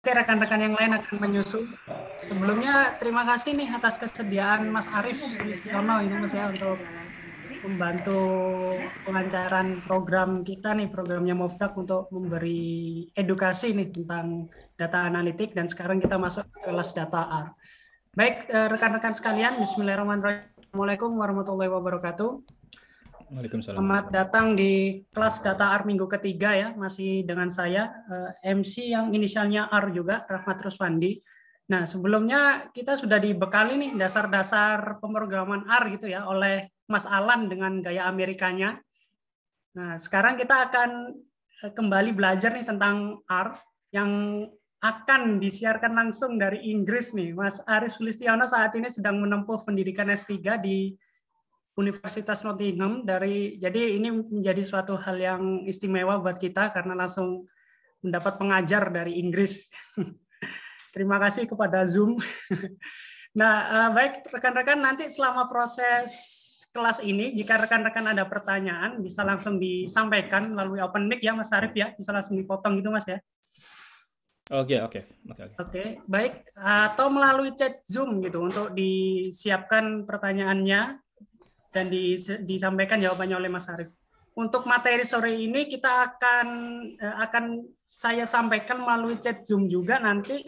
rekan-rekan yang lain akan menyusul. Sebelumnya terima kasih nih atas kesediaan Mas Arief Sulistiono ini Mas ya untuk membantu pelancaran program kita nih, programnya Mofdak untuk memberi edukasi nih tentang data analitik dan sekarang kita masuk ke kelas data R. Baik, rekan-rekan sekalian, Bismillahirrahmanirrahim. Assalamualaikum warahmatullahi wabarakatuh. Waalaikumsalam. Selamat datang di kelas data R minggu ketiga ya, masih dengan saya MC yang inisialnya R juga, Rahmat Ruswandi. Nah, sebelumnya kita sudah dibekali nih dasar-dasar pemrograman R gitu ya oleh Mas Alan dengan gaya Amerikanya. Nah, sekarang kita akan kembali belajar nih tentang R yang akan disiarkan langsung dari Inggris nih. Mas Arief Sulistiono saat ini sedang menempuh pendidikan S3 di Universitas Nottingham jadi ini menjadi suatu hal yang istimewa buat kita karena langsung mendapat pengajar dari Inggris. Terima kasih kepada Zoom. Nah, baik rekan-rekan, nanti selama proses kelas ini jika rekan-rekan ada pertanyaan bisa langsung disampaikan melalui open mic ya Mas Arief ya, bisa langsung dipotong gitu Mas ya. Oke. Oke, baik, atau melalui chat Zoom gitu untuk disiapkan pertanyaannya dan disampaikan jawabannya oleh Mas Arief. Untuk materi sore ini kita akan saya sampaikan melalui chat Zoom juga nanti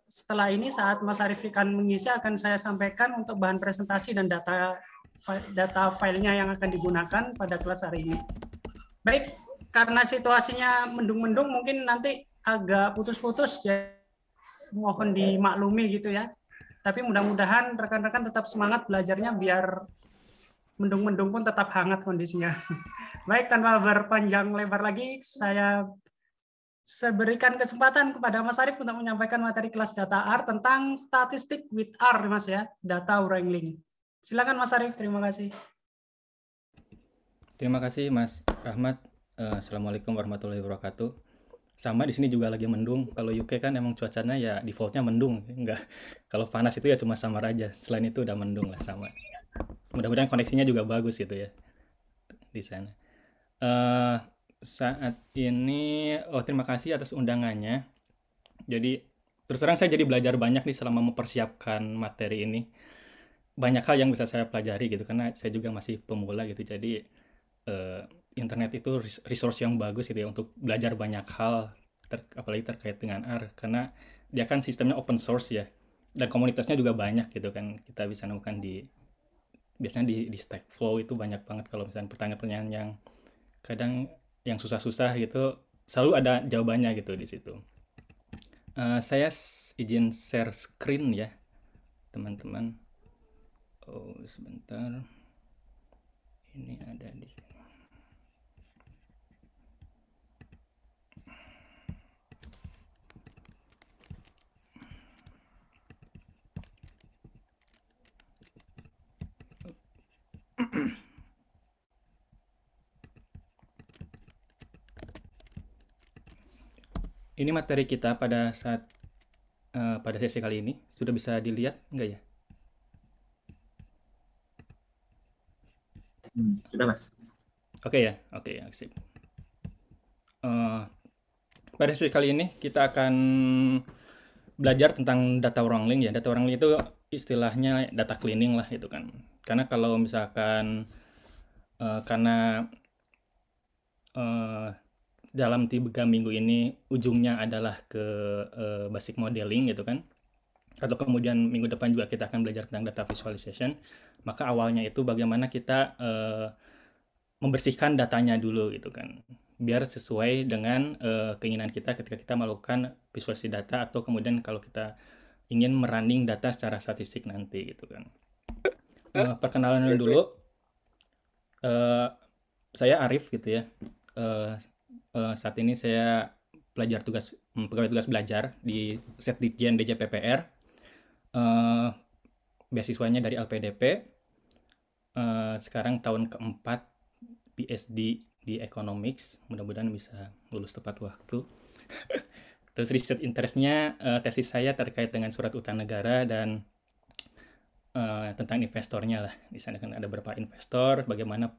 setelah ini saat Mas Arief akan mengisi akan saya sampaikan untuk bahan presentasi dan data filenya yang akan digunakan pada kelas hari ini. Baik, karena situasinya mendung-mendung mungkin nanti agak putus-putus ya, mohon dimaklumi gitu ya. Tapi mudah-mudahan rekan-rekan tetap semangat belajarnya biar mendung-mendung pun tetap hangat kondisinya. Baik, tanpa berpanjang lebar lagi, saya berikan kesempatan kepada Mas Arief untuk menyampaikan materi kelas data R tentang statistik with R, Mas ya, data wrangling. Silakan Mas Arief, terima kasih. Terima kasih Mas Rahmat. Assalamualaikum warahmatullahi wabarakatuh. Sama di sini juga lagi mendung. Kalau UK kan emang cuacanya ya defaultnya mendung, enggak. Kalau panas itu ya cuma samar aja. Selain itu udah mendung lah sama. Mudah-mudahan koneksinya juga bagus gitu ya di sana. Eh, Saat ini, terima kasih atas undangannya. Jadi terus terang saya jadi belajar banyak nih selama mempersiapkan materi ini. Banyak hal yang bisa saya pelajari gitu karena saya juga masih pemula gitu. Jadi eh, internet itu resource yang bagus gitu ya untuk belajar banyak hal apalagi terkait dengan R karena dia kan sistemnya open source ya dan komunitasnya juga banyak gitu kan kita bisa nemukan biasanya di Stack Flow itu banyak banget kalau misalnya pertanyaan-pertanyaan yang kadang yang susah-susah gitu selalu ada jawabannya gitu di situ. Saya izin share screen ya teman-teman. Oh sebentar, ini ada di sini. Ini materi kita pada sesi kali ini sudah bisa dilihat enggak ya? Sudah Mas. Oke ya, sip. Eh, Pada sesi kali ini kita akan belajar tentang data wrangling ya. Data wrangling itu istilahnya data cleaning lah itu kan. Karena kalau misalkan karena eh, dalam 3 minggu ini ujungnya adalah ke basic modeling gitu kan. Atau kemudian minggu depan juga kita akan belajar tentang data visualization. Maka awalnya itu bagaimana kita membersihkan datanya dulu gitu kan biar sesuai dengan keinginan kita ketika kita melakukan visualisasi data atau kemudian kalau kita ingin merunning data secara statistik nanti gitu kan. Perkenalan dulu, saya Arif gitu ya. Saat ini saya pegawai tugas belajar di Setdijen DJPPR. Beasiswanya dari LPDP. Sekarang tahun keempat PhD di Economics, mudah-mudahan bisa lulus tepat waktu. Terus research interestnya, tesis saya terkait dengan surat utang negara dan tentang investornya lah. Di sana kan ada beberapa investor, bagaimana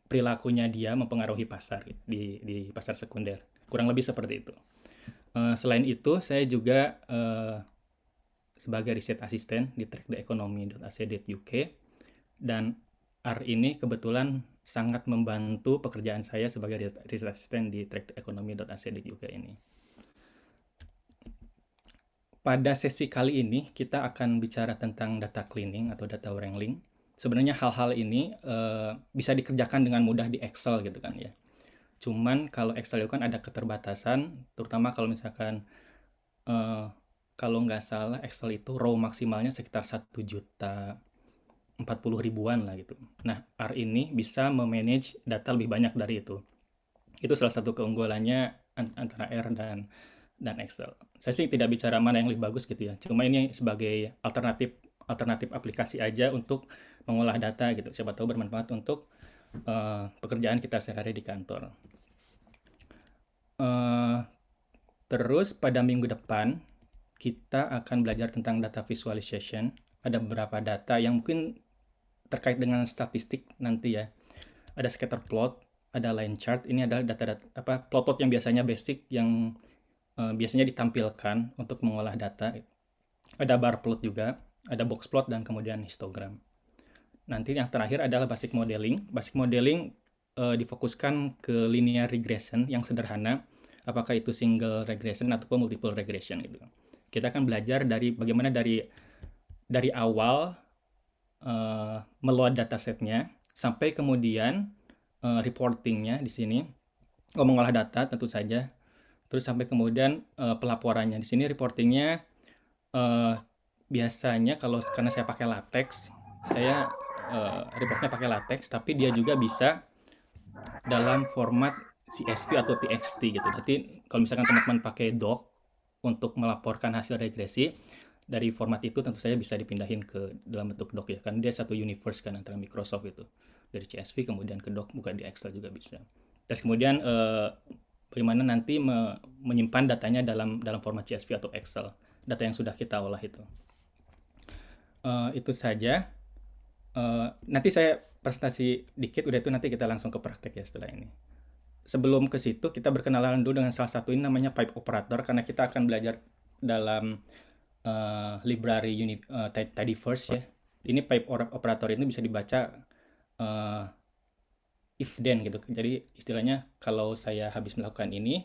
perilakunya dia mempengaruhi pasar di pasar sekunder. Kurang lebih seperti itu. Selain itu, saya juga sebagai riset asisten di tracktheeconomy.ac.uk, dan R ini kebetulan sangat membantu pekerjaan saya sebagai riset asisten di tracktheeconomy.ac.uk ini. Pada sesi kali ini kita akan bicara tentang data cleaning atau data wrangling. Sebenarnya hal-hal ini bisa dikerjakan dengan mudah di Excel gitu kan ya. Cuman kalau Excel itu kan ada keterbatasan, terutama kalau misalkan kalau nggak salah Excel itu raw maksimalnya sekitar 1.040.000-an lah gitu. Nah, R ini bisa memanage data lebih banyak dari itu. Itu salah satu keunggulannya antara R dan Excel. Saya sih tidak bicara mana yang lebih bagus gitu ya. Cuma ini sebagai alternatif aplikasi aja untuk mengolah data gitu. Siapa tahu bermanfaat untuk pekerjaan kita sehari-hari di kantor. Terus pada minggu depan kita akan belajar tentang data visualization. Ada beberapa data yang mungkin terkait dengan statistik nanti ya. Ada scatter plot, ada line chart. Ini adalah data plot yang biasanya basic yang biasanya ditampilkan untuk mengolah data. Ada bar plot juga, ada box plot, dan kemudian histogram. Nanti yang terakhir adalah basic modeling. Basic modeling difokuskan ke linear regression yang sederhana, apakah itu single regression ataupun multiple regression gitu. Kita akan belajar dari bagaimana dari awal meload datasetnya sampai kemudian reportingnya di sini, mengolah data tentu saja, terus sampai kemudian pelaporannya. Di sini reportingnya biasanya karena saya pakai LaTeX, saya reportnya pakai LaTeX, tapi dia juga bisa dalam format CSV atau TXT gitu. Jadi kalau misalkan teman-teman pakai doc untuk melaporkan hasil regresi, dari format itu tentu saja bisa dipindahin ke dalam bentuk doc ya, kan dia satu universe kan antara Microsoft itu, dari CSV kemudian ke doc, bukan di Excel juga bisa. Terus kemudian bagaimana nanti menyimpan datanya dalam format CSV atau Excel, data yang sudah kita olah itu. Itu saja. Nanti saya presentasi dikit, udah itu nanti kita langsung ke praktek ya setelah ini. Sebelum ke situ, kita berkenalan dulu dengan salah satu, ini namanya pipe operator, karena kita akan belajar dalam library tidyverse ya. Ini pipe operator ini bisa dibaca if then gitu. Jadi istilahnya kalau saya habis melakukan ini,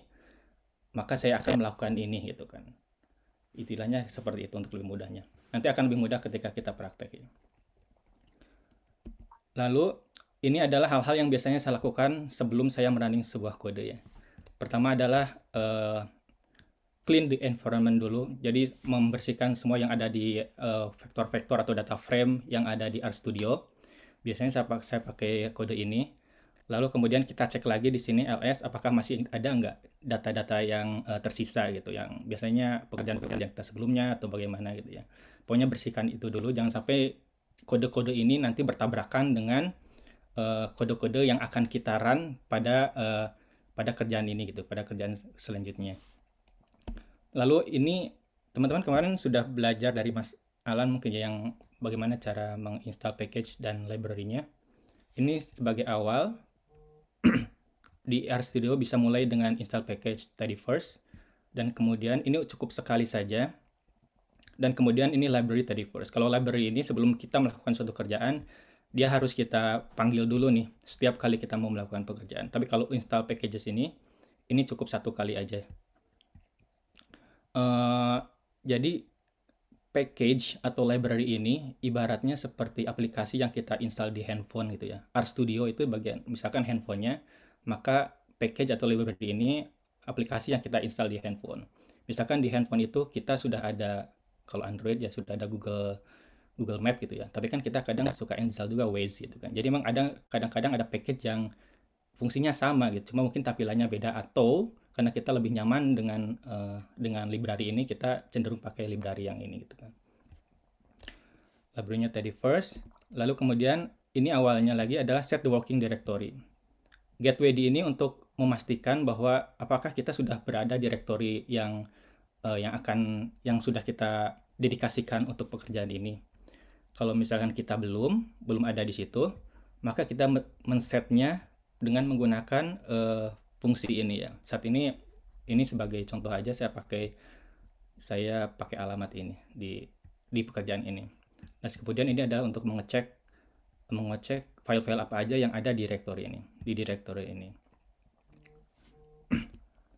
maka saya akan melakukan ini gitu kan. Istilahnya seperti itu untuk lebih mudahnya. Nanti akan lebih mudah ketika kita praktek ya. Lalu ini adalah hal-hal yang biasanya saya lakukan sebelum saya merunning sebuah kode ya. Pertama adalah clean the environment dulu. Jadi membersihkan semua yang ada di vektor-vektor atau data frame yang ada di RStudio. Biasanya saya pakai kode ini. Lalu kemudian kita cek lagi di sini ls, apakah masih ada nggak data-data yang tersisa gitu, yang biasanya pekerjaan-pekerjaan kita sebelumnya atau bagaimana gitu ya. Pokoknya bersihkan itu dulu, jangan sampai kode-kode ini nanti bertabrakan dengan kode-kode yang akan kita run pada kerjaan ini gitu, pada kerjaan selanjutnya. Lalu ini teman-teman kemarin sudah belajar dari Mas Alan mungkin ya, yang bagaimana cara menginstal package dan library-nya. Ini sebagai awal di RStudio bisa mulai dengan install package tidyverse, dan kemudian ini cukup sekali saja. Dan kemudian ini library tidyverse. Kalau library ini sebelum kita melakukan suatu kerjaan, dia harus kita panggil dulu nih setiap kali kita mau melakukan pekerjaan. Tapi kalau install packages ini cukup satu kali aja. Jadi package atau library ini ibaratnya seperti aplikasi yang kita install di handphone gitu ya. RStudio itu bagian, misalkan handphonenya, maka package atau library ini aplikasi yang kita install di handphone. Misalkan di handphone itu kita sudah ada, kalau Android ya sudah ada Google Map gitu ya. Tapi kan kita kadang suka install juga Waze gitu kan. Jadi memang kadang-kadang ada package yang fungsinya sama gitu, cuma mungkin tampilannya beda, atau karena kita lebih nyaman dengan library ini, kita cenderung pakai library yang ini gitu kan. Library-nya tidyverse. Lalu kemudian ini awalnya lagi adalah set the working directory. Gateway ini untuk memastikan bahwa apakah kita sudah berada directory yang sudah kita dedikasikan untuk pekerjaan ini. Kalau misalkan kita belum ada di situ, maka kita men-setnya dengan menggunakan fungsi ini ya. Saat ini Ini sebagai contoh aja saya pakai alamat ini di pekerjaan ini. Nah, kemudian ini adalah untuk mengecek file-file apa aja yang ada di directory ini.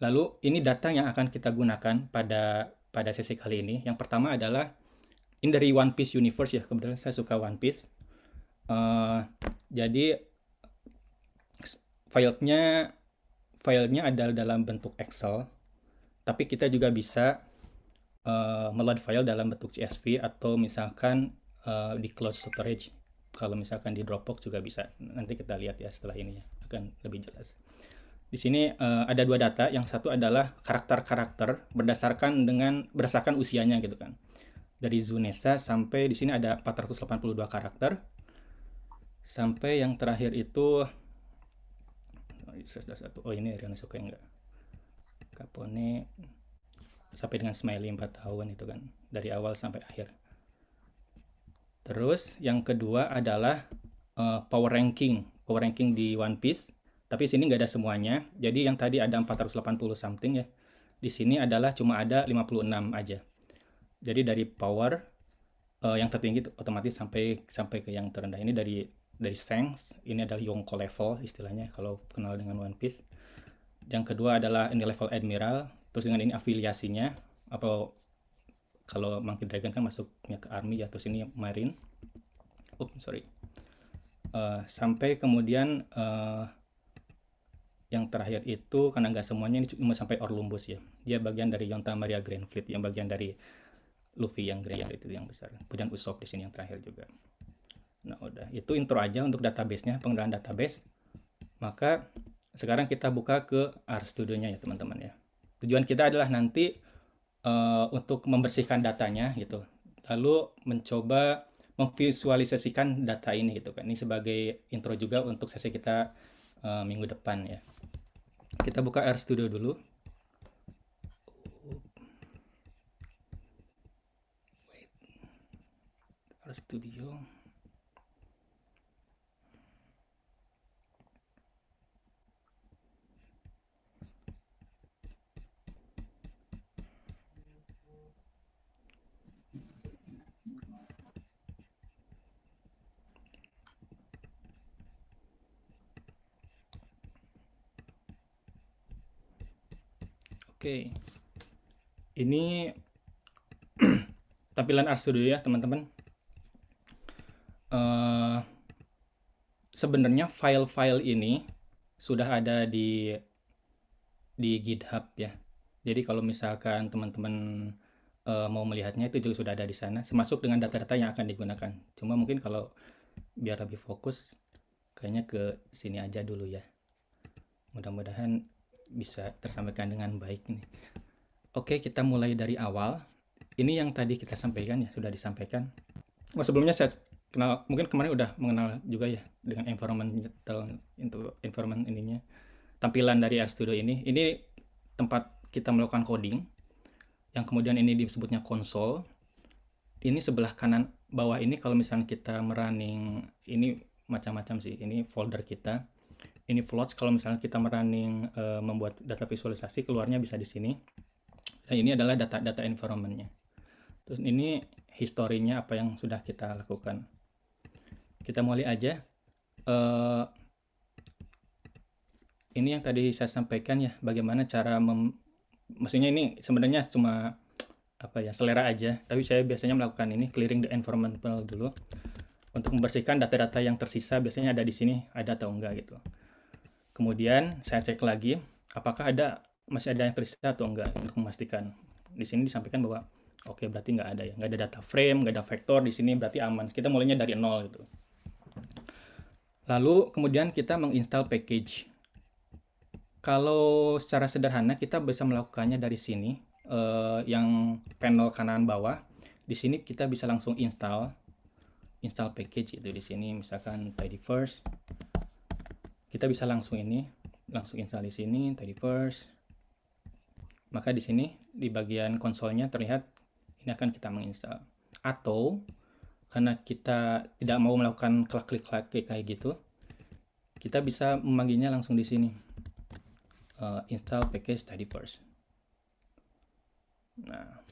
Lalu ini data yang akan kita gunakan pada sesi kali ini. Yang pertama adalah ini dari One Piece Universe ya, kebetulan saya suka One Piece. Jadi filenya adalah dalam bentuk Excel, tapi kita juga bisa meload file dalam bentuk CSV atau misalkan di cloud storage. Kalau misalkan di Dropbox juga bisa. Nanti kita lihat ya setelah ini ya, akan lebih jelas. Di sini ada dua data. Yang satu adalah karakter berdasarkan usianya gitu kan. Dari Zunesa sampai di sini ada 482 karakter. Sampai yang terakhir itu oh ini Ryonosuke enggak. Capone sampai dengan Smiley 4 tahun itu kan, dari awal sampai akhir. Terus yang kedua adalah power ranking di One Piece, tapi sini nggak ada semuanya. Jadi yang tadi ada 480 something ya, di sini adalah cuma ada 56 aja. Jadi dari power yang tertinggi otomatis sampai ke yang terendah. Ini dari Shanks, ini adalah Yonko level istilahnya kalau kenal dengan One Piece. Yang kedua adalah ini level Admiral, terus dengan ini afiliasinya, atau kalau Monkey Dragon kan masuknya ke Army ya, terus ini Marine. Sampai kemudian yang terakhir itu, karena nggak semuanya, ini cuma sampai Orlumbus ya. Dia bagian dari Yonta Maria Grand Fleet, yang bagian dari Luffy yang Grand itu yang besar. Kemudian Usopp di sini yang terakhir juga. Nah udah, itu intro aja untuk database-nya, pengenalan database. Maka sekarang kita buka ke RStudio-nya ya teman-teman ya. Tujuan kita adalah nanti untuk membersihkan datanya gitu. Lalu mencoba memvisualisasikan data ini gitu kan. Ini sebagai intro juga untuk sesi kita minggu depan ya. Kita buka RStudio dulu. RStudio. Oke, ini tampilan RStudio ya teman-teman. Sebenarnya file-file ini sudah ada di GitHub ya. Jadi kalau misalkan teman-teman mau melihatnya, itu juga sudah ada di sana, termasuk dengan data-data yang akan digunakan. Cuma mungkin kalau biar lebih fokus, kayaknya ke sini aja dulu ya. Mudah-mudahan bisa tersampaikan dengan baik nih. Oke, kita mulai dari awal. Ini yang tadi kita sampaikan ya, sudah disampaikan. Sebelumnya saya kenal, mungkin kemarin udah mengenal juga ya dengan environment ininya. Tampilan dari RStudio ini tempat kita melakukan coding. Yang kemudian ini disebutnya konsol. Ini sebelah kanan bawah ini kalau misalnya kita merunning, ini macam-macam sih. Ini folder kita. Ini plots kalau misalnya kita merunning membuat data visualisasi, keluarnya bisa di sini. Dan ini adalah data environment-nya. Terus ini historinya apa yang sudah kita lakukan. Kita mulai aja. Ini yang tadi saya sampaikan ya, bagaimana cara maksudnya ini sebenarnya cuma selera aja, tapi saya biasanya melakukan ini clearing the environment panel dulu untuk membersihkan data-data yang tersisa, biasanya ada di sini, ada atau enggak gitu. Kemudian saya cek lagi apakah masih ada yang tersisa atau enggak untuk memastikan. Di sini disampaikan bahwa oke, berarti nggak ada ya, nggak ada data frame, nggak ada vektor di sini, berarti aman. Kita mulainya dari 0 gitu. Lalu kemudian kita menginstal package. Kalau secara sederhana kita bisa melakukannya dari sini, yang panel kanan bawah. Di sini kita bisa langsung install package itu di sini, misalkan tidyverse. Kita bisa langsung install di sini tidyverse. Maka di sini di bagian konsolnya terlihat ini akan kita menginstal. Atau karena kita tidak mau melakukan klik kayak gitu, kita bisa memanggilnya langsung di sini. Install package tidyverse. Nah,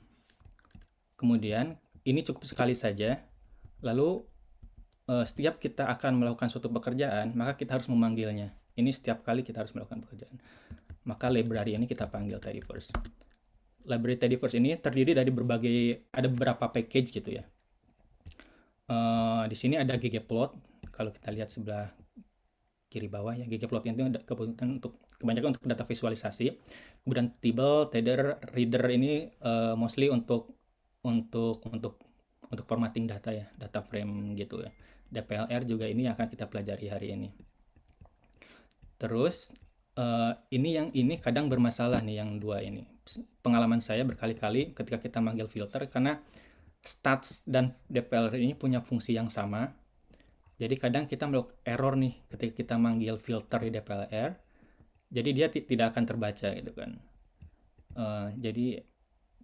kemudian ini cukup sekali saja. Lalu setiap kita akan melakukan suatu pekerjaan, maka kita harus memanggilnya. Ini setiap kali kita harus melakukan pekerjaan. Maka library ini kita panggil tidyverse. Library tidyverse ini terdiri dari ada beberapa package gitu ya. Di sini ada ggplot. Kalau kita lihat sebelah kiri bawah ya, ggplot itu kebanyakan untuk data visualisasi. Kemudian table, tether, reader ini mostly untuk formatting data ya, data frame gitu ya. DPLR juga ini akan kita pelajari hari ini. Terus ini kadang bermasalah nih yang dua ini. Pengalaman saya berkali-kali ketika kita manggil filter, karena stats dan DPLR ini punya fungsi yang sama. Jadi kadang kita melakukan error nih ketika kita manggil filter di DPLR. Jadi dia tidak akan terbaca gitu kan. Jadi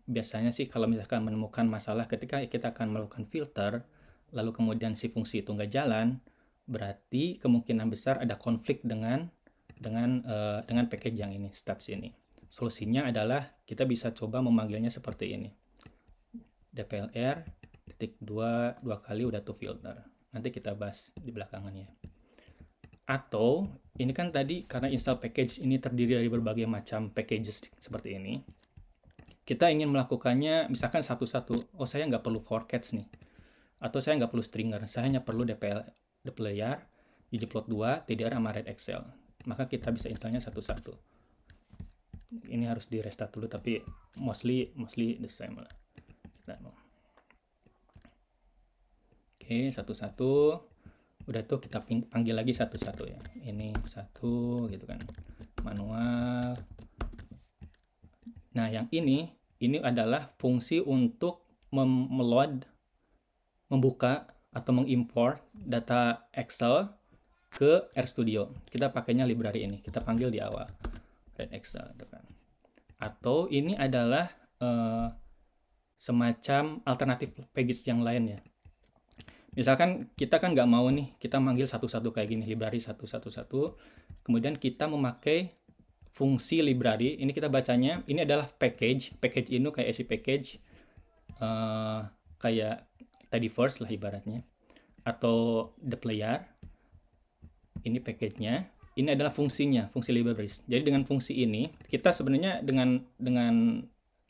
biasanya sih kalau misalkan menemukan masalah ketika kita akan melakukan filter, lalu kemudian si fungsi itu nggak jalan, berarti kemungkinan besar ada konflik dengan package yang ini, stats ini. Solusinya adalah kita bisa coba memanggilnya seperti ini. DPLR titik dua kali udah tuh filter. Nanti kita bahas di belakangannya. Atau ini kan tadi karena install package ini terdiri dari berbagai macam packages seperti ini. Kita ingin melakukannya misalkan satu-satu. Oh, saya nggak perlu for catch nih. Atau saya nggak perlu stringer. Saya hanya perlu dplyr, ggplot2, tdr, sama read excel. Maka kita bisa installnya satu-satu. Ini harus di restart dulu, tapi mostly the same lah. Oke, satu-satu. Udah tuh kita panggil lagi satu-satu ya. Ini satu gitu kan. Manual. Nah, yang ini adalah fungsi untuk membuka atau mengimport data Excel ke RStudio. Kita pakainya library ini. Kita panggil di awal. Read Excel gitu kan. Atau ini adalah semacam alternatif package yang lainnya. Misalkan kita kan nggak mau nih, kita manggil satu-satu kayak gini, library satu-satu. Kemudian kita memakai fungsi library, ini kita bacanya, ini adalah package ini kayak SI package, kayak tidyverse lah ibaratnya, atau dplyr, ini package-nya, ini adalah fungsinya, fungsi libraries. Jadi dengan fungsi ini, kita sebenarnya dengan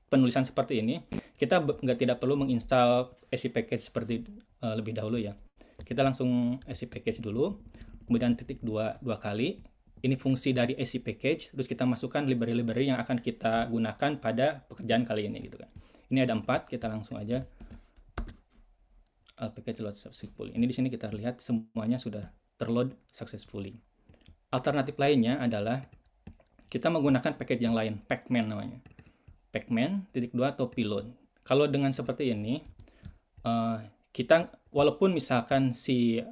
penulisan seperti ini, kita tidak perlu menginstal SI package seperti lebih dahulu ya. Kita langsung SI package dulu, kemudian titik dua kali. Ini fungsi dari SI package, terus kita masukkan library-library yang akan kita gunakan pada pekerjaan kali ini gitu kan. Ini ada 4, kita langsung aja package load successfully. Ini di sini kita lihat semuanya sudah terload successfully. Alternatif lainnya adalah kita menggunakan package yang lain, pacman namanya. Pacman titik 2 atau payload. Kalau dengan seperti ini, kita walaupun misalkan si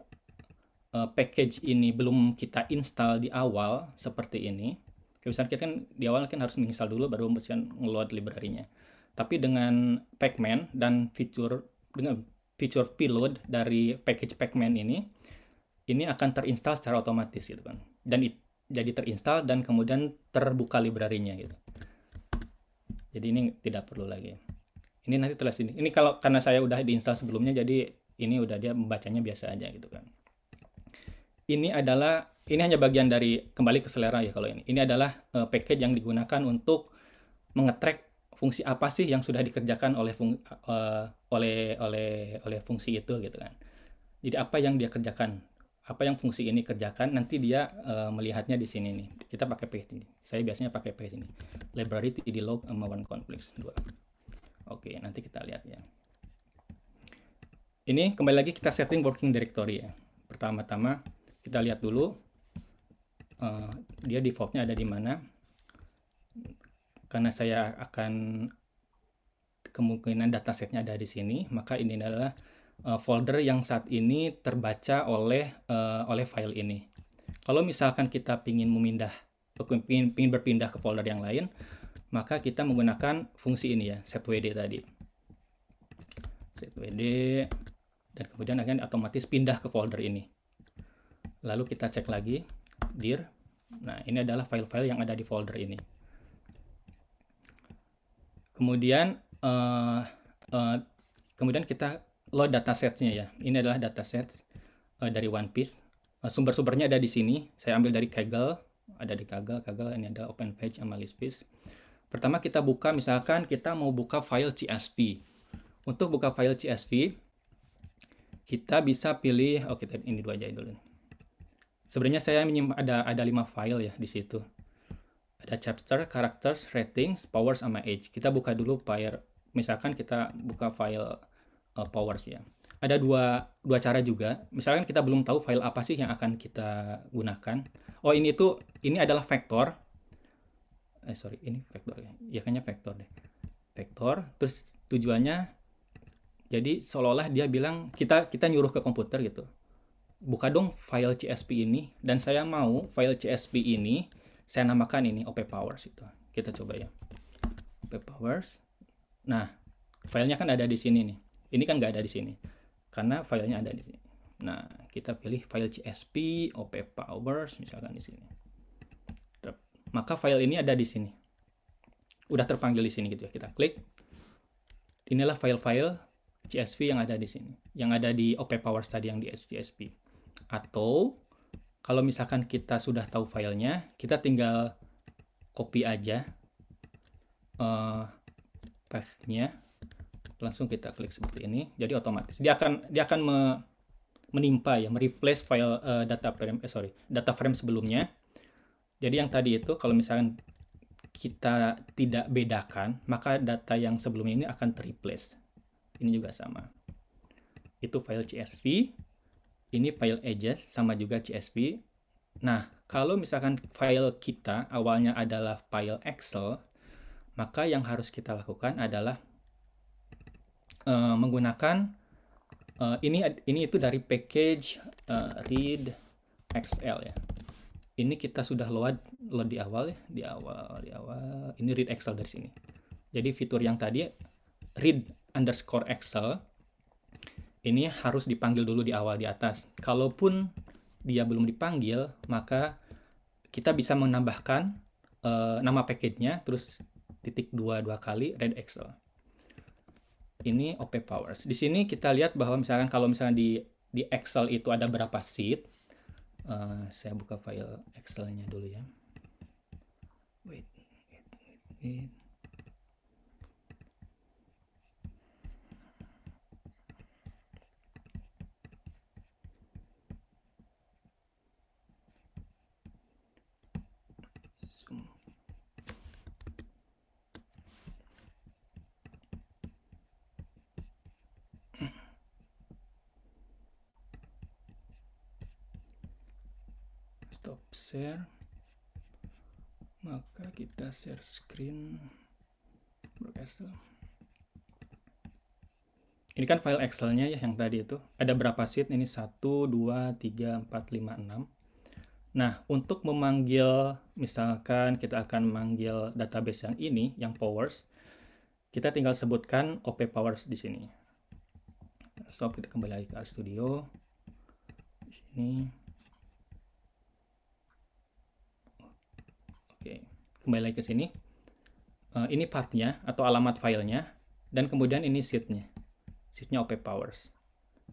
package ini belum kita install di awal seperti ini, misalnya kita kan di awal kan harus menginstal dulu baru bisa ngeload library-nya. Tapi dengan pacman dan dengan fitur payload dari package pacman ini akan terinstall secara otomatis gitu kan. Dan jadi terinstall dan kemudian terbuka library-nya gitu. Jadi ini tidak perlu lagi. Ini nanti telah sini. Ini karena saya udah diinstal sebelumnya, jadi ini udah dia membacanya biasa aja gitu kan. Ini hanya bagian dari kembali ke selera ya kalau ini. Ini adalah package yang digunakan untuk mengetrack fungsi apa sih yang sudah dikerjakan oleh fungsi itu gitu kan. Jadi apa yang dia kerjakan, apa yang fungsi ini kerjakan, nanti dia melihatnya di sini nih. Kita pakai package ini. Saya biasanya pakai package ini. Library tdlog sama oneconflicts 2. Oke, nanti kita lihat ya. Ini kembali lagi kita setting working directory ya. Pertama-tama kita lihat dulu dia defaultnya ada di mana. Karena saya akan kemungkinan datasetnya ada di sini, maka ini adalah folder yang saat ini terbaca oleh file ini. Kalau misalkan kita ingin berpindah ke folder yang lain, maka kita menggunakan fungsi ini ya, setwd tadi. Setwd, dan kemudian akan otomatis pindah ke folder ini. Lalu kita cek lagi, dir. Nah, ini adalah file-file yang ada di folder ini. Kemudian eh eh, kemudian kita load datasets-nya ya. Ini adalah datasets dari One Piece. Sumber-sumbernya ada di sini. Saya ambil dari Kaggle, ada di Kaggle. Kaggle ini ada OpenPage sama Lispis. Pertama kita buka, misalkan kita mau buka file CSV. Untuk buka file CSV, kita bisa pilih, oke ini dua aja dulu. Sebenarnya saya ada 5 file ya di situ. Ada chapter, characters, ratings, powers, sama age. Kita buka dulu file, misalkan kita buka file powers ya. Ada dua cara juga. Misalkan kita belum tahu file apa sih yang akan kita gunakan. Oh ini adalah vektor. Sorry, ini vektor ya. Ya kayaknya vektor deh. Vektor, terus tujuannya jadi seolah-olah dia bilang kita nyuruh ke komputer gitu. Buka dong file CSV ini, dan saya mau file CSV ini saya namakan ini OP Powers itu. Kita coba ya. OP Powers. Nah, filenya kan ada di sini nih. Ini kan nggak ada di sini karena filenya ada di sini. Nah, kita pilih file CSV OP Powers misalkan di sini. Maka file ini ada di sini. Udah terpanggil di sini gitu ya. Kita klik. Inilah file-file CSV yang ada di sini. Yang ada di OP Powers tadi yang di CSV. Atau kalau misalkan kita sudah tahu filenya, kita tinggal copy aja path-nya, langsung kita klik seperti ini. Jadi otomatis dia akan menimpa ya, mereplace file data frame sebelumnya. Jadi yang tadi itu kalau misalkan kita tidak bedakan, maka data yang sebelumnya ini akan terreplace. Ini juga sama. Itu file CSV. Ini file edges sama juga CSV. Nah, kalau misalkan file kita awalnya adalah file Excel, maka yang harus kita lakukan adalah menggunakan ini itu dari package read XL ya. Ini kita sudah load di awal ya, di awal. Ini read Excel dari sini. Jadi fitur yang tadi read_Excel ini harus dipanggil dulu di awal di atas. Kalaupun dia belum dipanggil, maka kita bisa menambahkan nama package-nya terus *2 kali read Excel. Ini OP Powers. Di sini kita lihat bahwa misalkan kalau misalnya di Excel itu ada berapa sheet. Saya buka file Excel-nya dulu ya. Wait. Stop share. Maka kita share screen. Excel. Ini kan file Excel-nya ya yang tadi itu. Ada berapa sheet? Ini 1, 2, 3, 4, 5, 6. Nah, untuk memanggil, misalkan kita akan memanggil database yang ini, yang Powers, kita tinggal sebutkan OP Powers di sini. So, kita kembali lagi ke RStudio. Di sini. Oke, kembali lagi ke sini. Ini path-nya atau alamat filenya, dan kemudian ini sheet-nya. Sheet-nya OP Powers.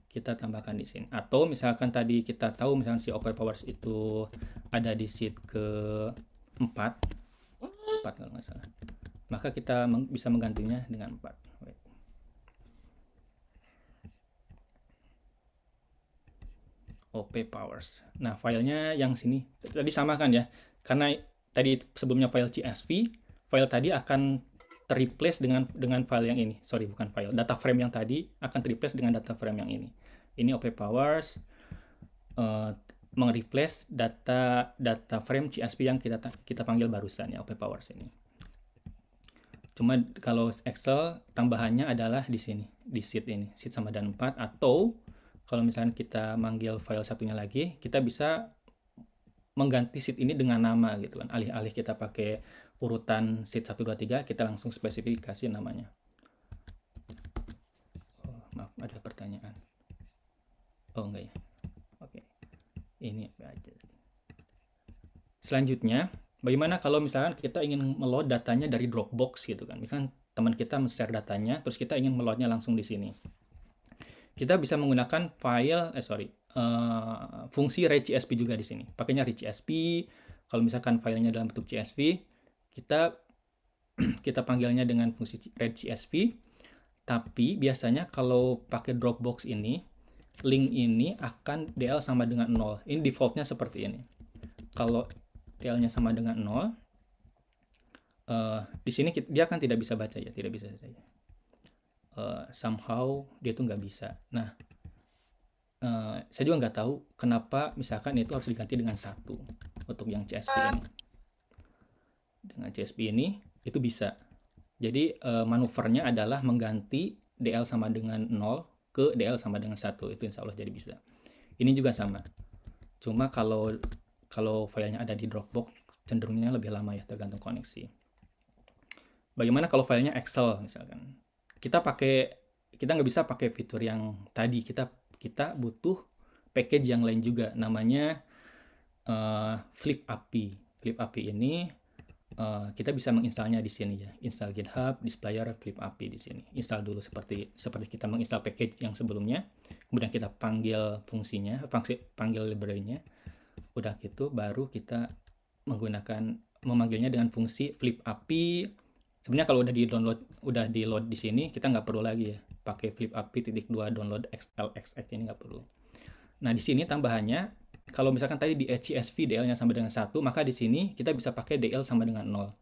Kita tambahkan di sini. Atau misalkan tadi kita tahu misalkan si OP Powers itu ada di sheet ke-4 kalau nggak salah. Maka kita bisa menggantinya dengan 4. Wait. OP Powers. Nah, filenya yang sini tadi sama kan ya? Karena tadi sebelumnya file CSV, file tadi akan terreplace dengan file yang ini. Sorry, bukan file. Data frame yang tadi akan terreplace dengan data frame yang ini. Ini OP Powers mereplace data frame CSV yang kita panggil barusan ya, OP Powers ini. Cuma kalau Excel tambahannya adalah di sini, di sheet ini, sheet sama dan 4. Atau kalau misalnya kita manggil file satunya lagi, kita bisa mengganti sheet ini dengan nama gitu kan. Alih-alih kita pakai urutan sheet 1, 2, 3, kita langsung spesifikasi namanya. Oh, maaf, ada pertanyaan. Oh, enggak ya. Oke. Ini aja. Selanjutnya, bagaimana kalau misalkan kita ingin meload datanya dari Dropbox gitu kan. Misalkan teman kita men-share datanya, terus kita ingin meloadnya langsung di sini. Kita bisa menggunakan fungsi read CSV juga di sini. Pakainya read CSV. Kalau misalkan filenya dalam bentuk CSV, kita panggilnya dengan fungsi read CSV. Tapi biasanya kalau pakai Dropbox ini, link ini akan DL sama dengan 0. Ini defaultnya seperti ini. Kalau DL-nya sama dengan 0, di sini dia kan tidak bisa baca ya, tidak bisa saja. Somehow dia tuh nggak bisa. Nah, saya juga nggak tahu kenapa misalkan itu harus diganti dengan 1 untuk yang CSV ini. Dengan CSV ini itu bisa. Jadi manuvernya adalah mengganti DL sama dengan 0 ke DL sama dengan 1. Itu insya Allah jadi bisa. Ini juga sama. Cuma kalau filenya ada di Dropbox, cenderungnya lebih lama ya, tergantung koneksi. Bagaimana kalau filenya Excel misalkan? Kita nggak bisa pakai fitur yang tadi. Kita butuh package yang lain juga, namanya Flip API. Flip API ini kita bisa menginstalnya di sini ya. Install GitHub, Displayer, Flip API di sini. Install dulu seperti kita menginstal package yang sebelumnya. Kemudian kita panggil fungsinya, panggil library-nya. Udah gitu baru kita memanggilnya dengan fungsi Flip API. Sebenarnya kalau udah di load di sini, kita nggak perlu lagi ya pakai Flip API .2 download XLXX, ini nggak perlu. Nah di sini tambahannya, kalau misalkan tadi di CSV DL-nya sama dengan 1, maka di sini kita bisa pakai DL sama dengan 0.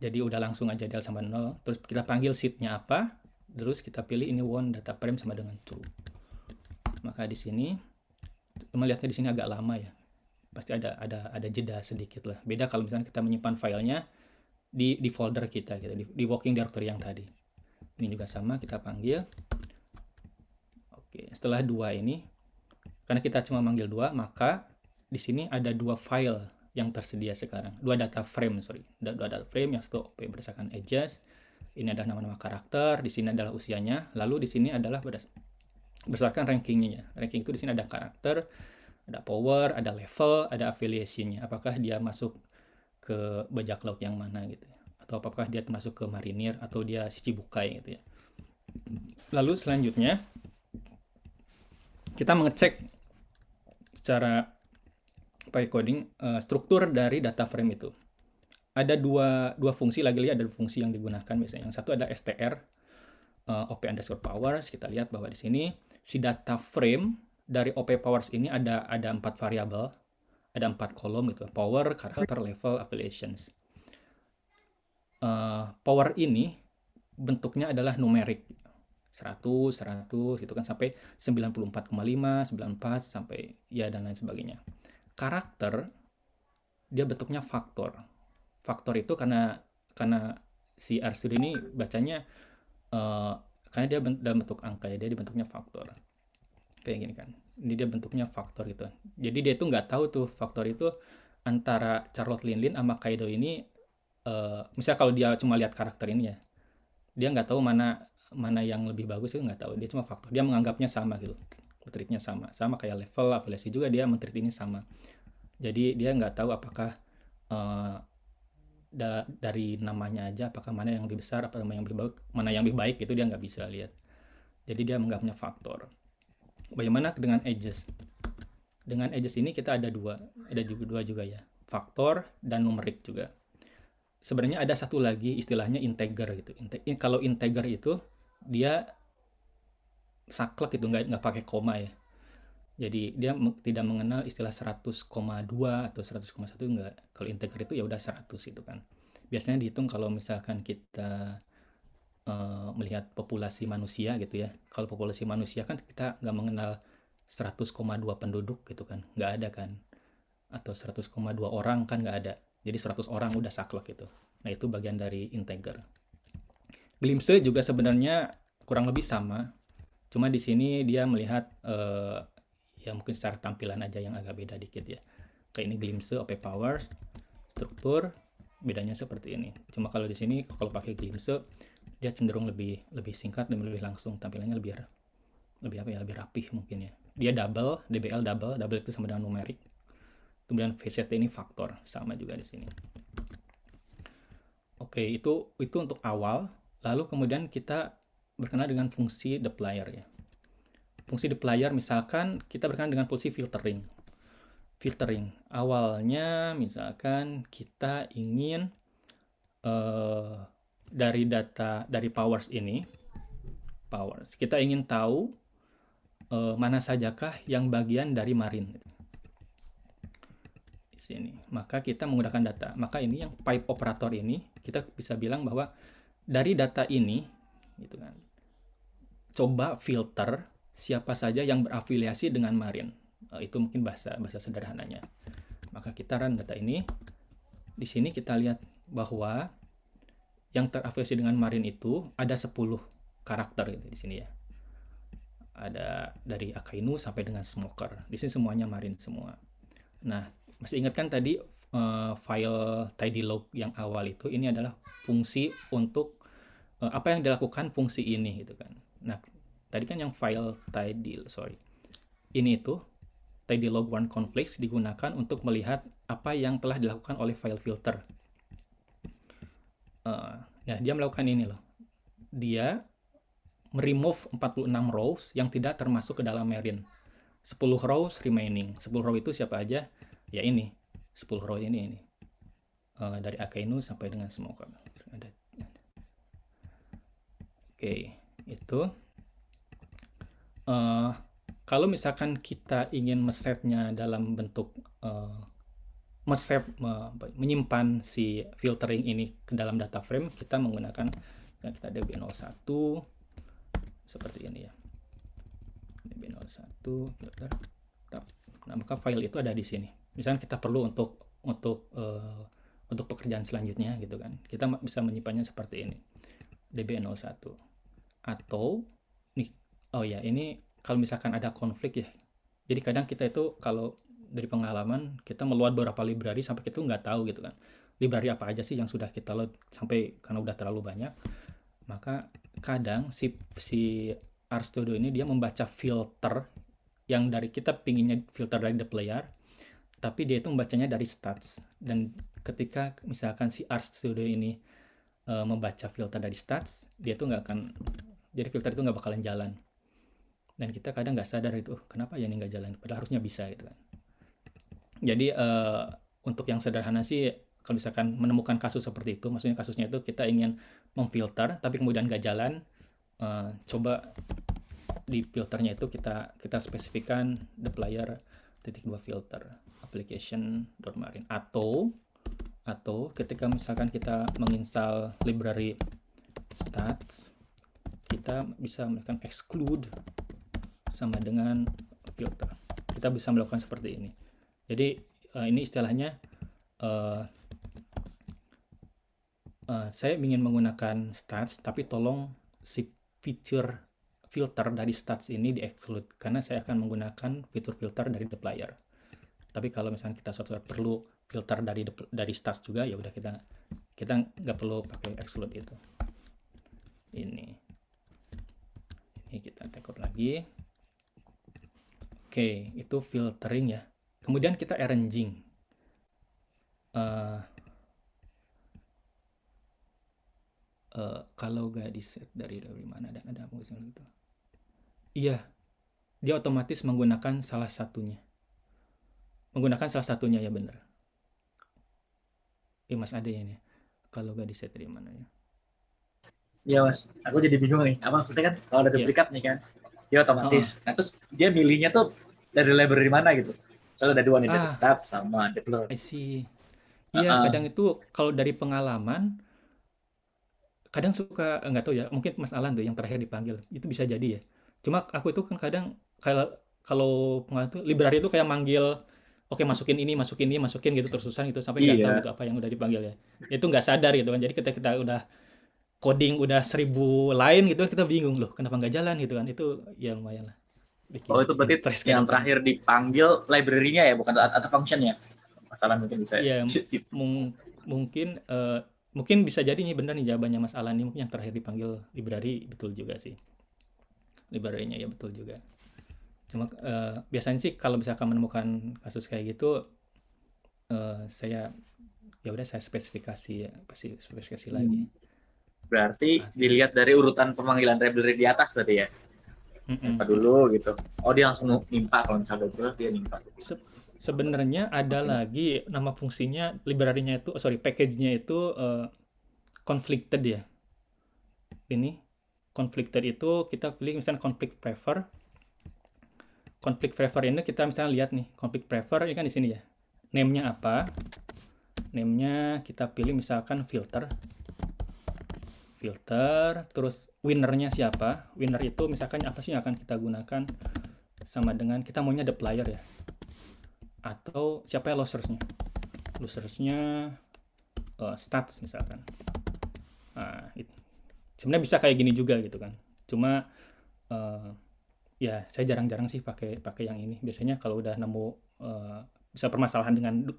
Jadi udah langsung aja DL sama 0. Terus kita panggil sheet-nya apa, terus kita pilih ini one data frame sama dengan true. Maka di sini melihatnya di sini agak lama ya. Pasti ada jeda sedikit lah. Beda kalau misalkan kita menyimpan filenya di folder kita gitu, di working directory yang tadi. Ini juga sama, kita panggil. Oke, setelah 2 ini, karena kita cuma manggil 2, maka di sini ada 2 file yang tersedia sekarang. 2 data frame, Dua data frame, yang satu OP berdasarkan ages. Ini adalah nama-nama karakter, di sini adalah usianya, lalu di sini adalah berdasarkan rankingnya ya. Ranking itu di sini ada karakter, ada power, ada level, ada affiliation-nya. Apakah dia masuk ke bajak laut yang mana gitu ya, atau apakah dia masuk ke marinir atau dia Shichibukai gitu ya. Lalu selanjutnya kita mengecek secara pakai coding struktur dari data frame itu. Ada dua fungsi, lagi-lagi ada fungsi yang digunakan biasanya. Yang satu ada str op underscore powers. Kita lihat bahwa di sini si data frame dari op powers ini ada 4 variabel. Ada 4 kolom gitu, power, karakter, level, affiliations. Power ini bentuknya adalah numerik. 100 gitu kan, sampai 94,5, 94 sampai ya dan lain sebagainya. Karakter dia bentuknya faktor. Faktor itu karena si RStudio ini bacanya karena dia dalam bentuk angka ya, dia bentuknya faktor. Kayak gini kan. Ini dia bentuknya faktor gitu. Jadi dia tuh nggak tahu tuh faktor itu antara Charlotte Linlin sama Kaido ini. Misalnya kalau dia cuma lihat karakter ini ya, dia nggak tahu mana yang lebih bagus, itu nggak tahu. Dia cuma faktor. Dia menganggapnya sama gitu. Treatnya sama kayak level, affiliasi juga dia mentreat ini sama. Jadi dia nggak tahu apakah dari namanya aja apakah mana yang lebih besar, apa mana yang lebih baik itu dia nggak bisa lihat. Jadi dia menganggapnya faktor. Bagaimana dengan edges? Dengan edges ini kita ada dua juga ya, faktor dan numerik juga. Sebenarnya ada satu lagi istilahnya integer gitu. Kalau integer itu dia saklek gitu, nggak pakai koma ya. Jadi dia tidak mengenal istilah 100,2 atau 100,1, enggak. Kalau integer itu ya udah 100 itu kan. Biasanya dihitung kalau misalkan kita melihat populasi manusia gitu ya. Kalau populasi manusia kan kita nggak mengenal 100,2 penduduk gitu kan, nggak ada kan. Atau 100,2 orang kan nggak ada. Jadi 100 orang udah saklek gitu. Nah itu bagian dari integer. Glimpse juga sebenarnya kurang lebih sama. Cuma di sini dia melihat ya mungkin secara tampilan aja yang agak beda dikit ya. Kayak ini glimpse, OP powers, struktur, bedanya seperti ini. Cuma kalau di sini kalau pakai glimpse dia cenderung lebih singkat dan lebih langsung, tampilannya lebih rapih mungkin ya. Dia double, DBL double itu sama dengan numerik. Kemudian VCT ini faktor, sama juga di sini. Oke, itu untuk awal. Lalu kemudian kita berkenal dengan fungsi dplyr ya. Fungsi dplyr misalkan kita berkenal dengan fungsi filtering. Filtering awalnya misalkan kita ingin dari data dari powers ini, kita ingin tahu mana sajakah yang bagian dari marine di sini. Maka kita menggunakan data. Maka ini yang pipe operator ini kita bisa bilang bahwa dari data ini, gitu kan, coba filter siapa saja yang berafiliasi dengan marine. Itu mungkin bahasa sederhananya. Maka kita run data ini. Di sini kita lihat bahwa yang terafiliasi dengan marine itu ada 10 karakter gitu di sini ya. Ada dari Akainu sampai dengan Smoker. Di sini semuanya marine semua. Nah, masih ingat kan tadi file tidy log yang awal itu, ini adalah fungsi untuk apa yang dilakukan fungsi ini gitu kan. Nah, tadi kan yang file ini itu tidy log one conflicts digunakan untuk melihat apa yang telah dilakukan oleh file filter. Nah, dia melakukan ini loh. Dia meremove 46 rows yang tidak termasuk ke dalam marine. 10 rows remaining. 10 row itu siapa aja? Ya ini. 10 row ini. Dari Akainu sampai dengan Smoker. Oke, itu. Kalau misalkan kita ingin mesetnya dalam bentuk menyimpan si filtering ini ke dalam data frame, kita menggunakan kita db01 seperti ini ya. db01 filter. Nah, maka file itu ada di sini. Misalnya kita perlu untuk pekerjaan selanjutnya gitu kan. Kita bisa menyimpannya seperti ini. db01. Atau nih, oh ya, ini kalau misalkan ada konflik ya. Jadi kadang kita itu kalau dari pengalaman kita meload beberapa library sampai kita nggak tahu gitu kan. Library apa aja sih yang sudah kita load sampai karena udah terlalu banyak. Maka kadang si RStudio ini dia membaca filter yang dari kita pinginnya filter dari dplyr, tapi dia itu membacanya dari stats. Dan ketika misalkan si RStudio ini membaca filter dari stats, dia tuh nggak akan, jadi filter itu nggak bakalan jalan. Dan kita kadang nggak sadar itu, kenapa ya ini nggak jalan, padahal harusnya bisa gitu kan. Jadi untuk yang sederhana sih, kalau misalkan menemukan kasus seperti itu, maksudnya kasusnya itu kita ingin memfilter tapi kemudian nggak jalan, coba di filternya itu kita spesifikan dplyr .2 filter application.marine atau ketika misalkan kita menginstal library stats, kita bisa melakukan exclude sama dengan filter. Kita bisa melakukan seperti ini. Jadi ini istilahnya saya ingin menggunakan stats, tapi tolong si feature filter dari stats ini di-exclude, karena saya akan menggunakan fitur filter dari dplyr. Tapi kalau misalnya kita suatu saat perlu filter dari stats juga, ya udah kita nggak perlu pakai exclude itu. Ini kita take out lagi. Oke, itu filtering ya. Kemudian kita arranging. Kalau nggak di set dari mana dan ada fungsi gitu. Iya, dia otomatis menggunakan salah satunya. Ya bener. Mas ada ya nih. Kalau nggak di set dari mana ya? Iya mas, aku jadi bingung nih. Apa maksudnya kan kalau ada duplikat nih kan, dia otomatis. Nah terus dia milihnya tuh dari library mana gitu? Soalnya ada dua nih, dari stat sama deploy. I see. Iya, kadang itu kalau dari pengalaman, kadang suka nggak tahu ya, mungkin Mas Alan tuh yang terakhir dipanggil itu bisa jadi ya. Cuma aku itu kan kadang kalau pengalaman tuh library itu kayak manggil, oke masukin ini gitu terus-terusan gitu sampai nggak tahu gitu apa yang udah dipanggil ya. Itu nggak sadar gitu kan. Jadi ketika kita udah coding udah 1000 line gitu kita bingung loh kenapa nggak jalan gitu kan. Itu ya lumayan lah. Itu berarti yang terakhir dipanggil library-nya ya, bukan atau function-nya. Masalah mungkin bisa. Iya, mungkin bisa jadi nih benar nih jawabannya Mas Alan nih, mungkin yang terakhir dipanggil library betul juga sih. Library-nya ya betul juga. Cuma biasanya sih kalau misalkan menemukan kasus kayak gitu, saya ya udah saya spesifikasi ya, pasti spesifikasi lagi. Berarti dilihat dari urutan pemanggilan library di atas tadi ya. Siapa dulu gitu. Oh, dia langsung nimpa kalau misalnya udah dia nimpa. Sebenarnya ada lagi nama fungsinya library-nya itu, package-nya itu conflicted ya. Ini conflicted itu kita pilih misalnya conflict prefer. Conflict prefer ini kita misalnya lihat nih, conflict prefer ini kan di sini ya. Name-nya apa? Name-nya kita pilih misalkan filter, terus winner-nya siapa? Winner itu misalkan apa sih yang akan kita gunakan, sama dengan kita maunya the player ya. Atau siapa ya losersnya? Losersnya stats misalkan. Nah, sebenarnya bisa kayak gini juga gitu kan. Cuma ya saya jarang-jarang sih pakai yang ini. Biasanya kalau udah nemu bisa permasalahan dengan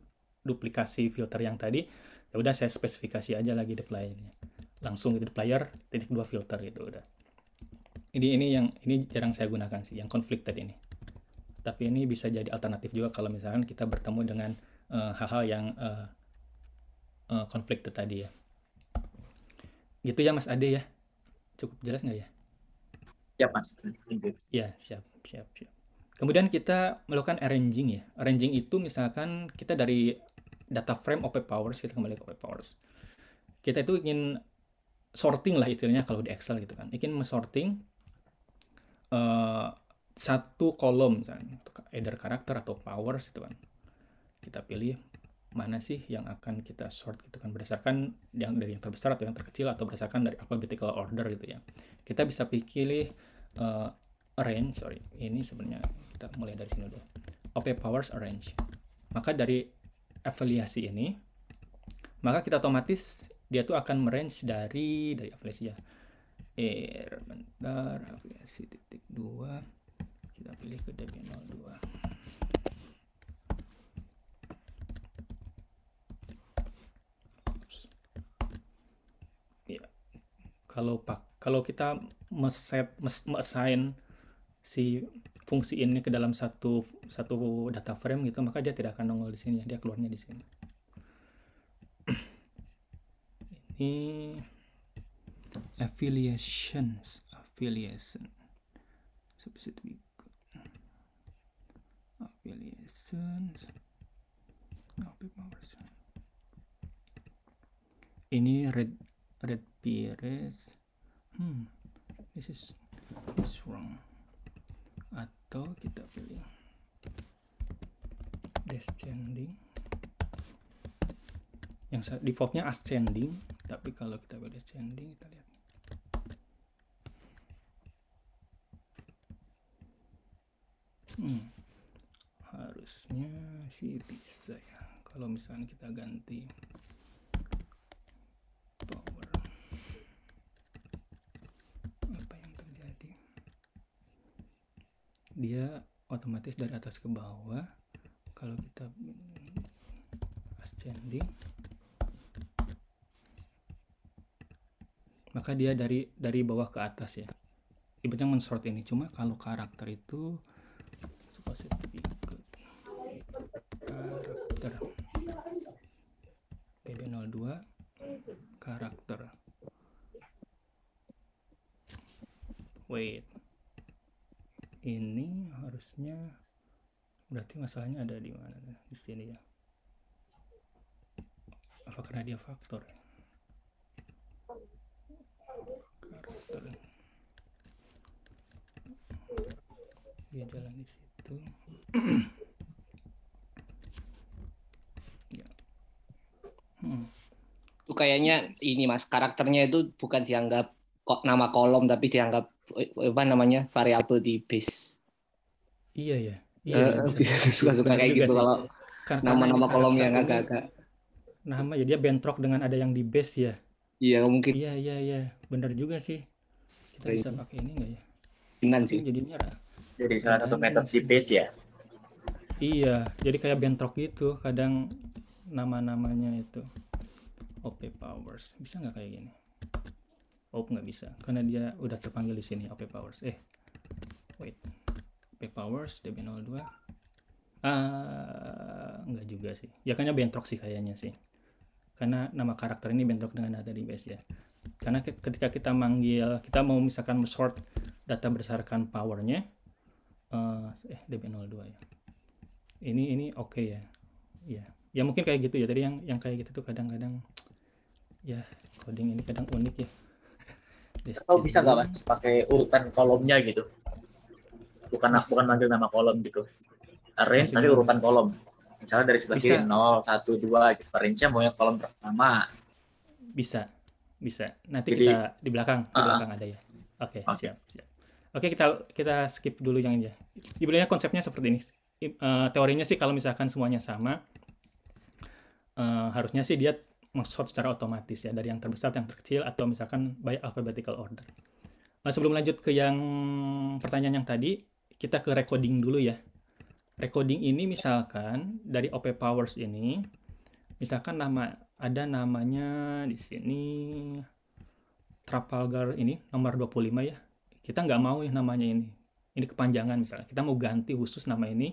duplikasi filter yang tadi, ya udah saya spesifikasi aja lagi the player-nya. Langsung gitu the player titik 2 filter gitu udah. Ini jarang saya gunakan sih yang conflicted ini. Tapi ini bisa jadi alternatif juga kalau misalkan kita bertemu dengan hal-hal yang conflicted tadi ya. Gitu ya Mas Ade ya. Cukup jelas nggak ya? Ya Mas. Ya, siap. Kemudian kita melakukan arranging ya. Arranging itu misalkan kita dari data frame OP powers, kita kembali ke OP powers. Kita itu ingin sorting lah istilahnya kalau di Excel gitu kan. Ingin mensorting satu kolom misalnya, either karakter atau powers gitu kan. Kita pilih mana sih yang akan kita sort gitu kan, berdasarkan yang dari yang terbesar atau yang terkecil atau berdasarkan dari alphabetical order gitu ya. Kita bisa pilih arrange, ini sebenarnya kita mulai dari sini dulu. OP powers arrange. Maka dari afiliasi ini, maka kita otomatis dia tuh akan merange dari afiliasi ya. Bentar, afiliasi titik 2. Kita pilih ke DB02. Kalau kita assign si fungsi ini ke dalam satu data frame gitu, maka dia tidak akan nongol di sini, dia keluarnya di sini. Ini affiliation substitute affiliations ini red peers. This is wrong. Atau kita pilih descending. Yang defaultnya ascending, tapi kalau kita pilih descending, kita lihat. Harusnya sih bisa ya. Kalau misalnya kita ganti power, apa yang terjadi? Dia otomatis dari atas ke bawah. Kalau kita ascending, maka dia dari bawah ke atas ya. Ibaratnya mensort ini. Cuma kalau karakter itu karakter PB02 karakter. Wait. Ini harusnya berarti masalahnya ada di mana? Di sini ya. Apa karena dia faktor? Karakter. Dia jalan di situ. Ya. Itu kayaknya ini Mas, karakternya itu bukan dianggap kok nama kolom tapi dianggap apa namanya variabel di base. Iya ya. Suka-suka kayak gitu kalau nama-nama kolom yang agak-agak nama ya dia bentrok dengan ada yang di base ya. Iya mungkin. Iya. Benar juga sih. Kita bisa pakai ini nggak ya? Benar sih. Jadinya jadi salah satu metode di base ya. Iya, jadi kayak bentrok gitu. Kadang nama-namanya itu OP powers. Bisa nggak kayak gini? Oh, nggak bisa. Karena dia udah terpanggil di sini OP powers. Wait. OP powers DB02. Nggak juga sih. Ya kayaknya bentrok sih kayaknya sih. karena nama karakter ini bentuk dengan data DBS ya. Karena ketika kita manggil, kita mau misalkan sort data berdasarkan powernya, DB02 ya. Ini oke ya. Ya mungkin kayak gitu ya. Tadi yang kayak gitu tuh kadang-kadang ya coding ini kadang unik ya. Atau bisa nggak Mas pakai urutan kolomnya gitu? Bukan manggil nama kolom gitu. Arrange nanti urutan kolom. Misalnya dari sebelah kiri 0, 1, 2 gitu. Range-nya mau yang kolom pertama. Bisa. Nanti kita di belakang ada ya. Oke. Siap. Oke, kita skip dulu yang ini ya. Sebenarnya konsepnya seperti ini. Teorinya sih kalau misalkan semuanya sama, harusnya sih dia sort secara otomatis ya, dari yang terbesar yang terkecil atau misalkan by alphabetical order. Sebelum lanjut ke yang pertanyaan yang tadi, kita ke recoding dulu ya. Recoding ini misalkan dari OP powers ini, misalkan ada namanya di sini Trafalgar ini nomor 25 ya. Kita nggak mau ya namanya ini. Ini kepanjangan misalnya. Kita mau ganti khusus nama ini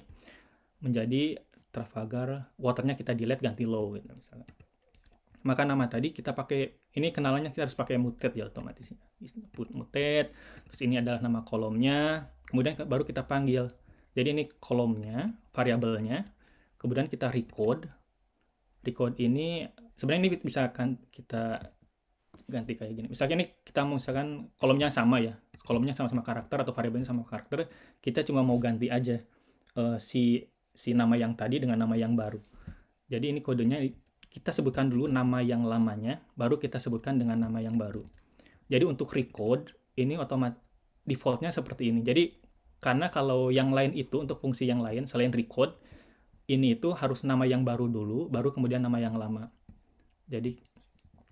menjadi Trafalgar, waternya kita delete ganti low gitu misalnya. Maka nama tadi kita pakai, ini kenalannya kita harus pakai mutate ya otomatis. Put mutate, terus ini adalah nama kolomnya, kemudian baru kita panggil. Jadi ini kolomnya, variabelnya, kemudian kita record. Record ini sebenarnya ini bisa kita ganti kayak gini. Misalnya ini kita mau misalkan kolomnya sama ya, kolomnya sama-sama karakter atau variabelnya sama karakter, kita cuma mau ganti aja si nama yang tadi dengan nama yang baru. Jadi ini kodenya kita sebutkan dulu nama yang lamanya, baru kita sebutkan dengan nama yang baru. Jadi untuk record ini otomatis defaultnya seperti ini. Jadi karena kalau yang lain itu untuk fungsi yang lain selain record, ini itu harus nama yang baru dulu, baru kemudian nama yang lama. Jadi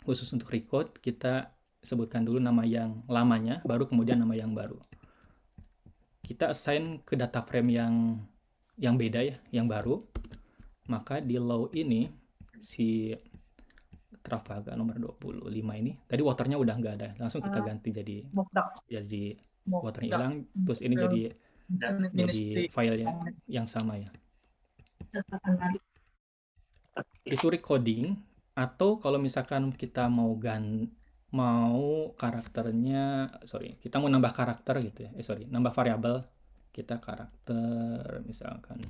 khusus untuk record kita sebutkan dulu nama yang lamanya, baru kemudian nama yang baru. Kita assign ke data frame yang beda ya, yang baru. Maka di low ini si Trafalgar nomor 25 ini, tadi waternya udah nggak ada, langsung kita ganti jadi waternya hilang, terus ini jadi file yang sama ya. Itu recording. Atau kalau misalkan kita mau karakternya, kita mau nambah karakter gitu ya, nambah variabel, kita karakter misalkan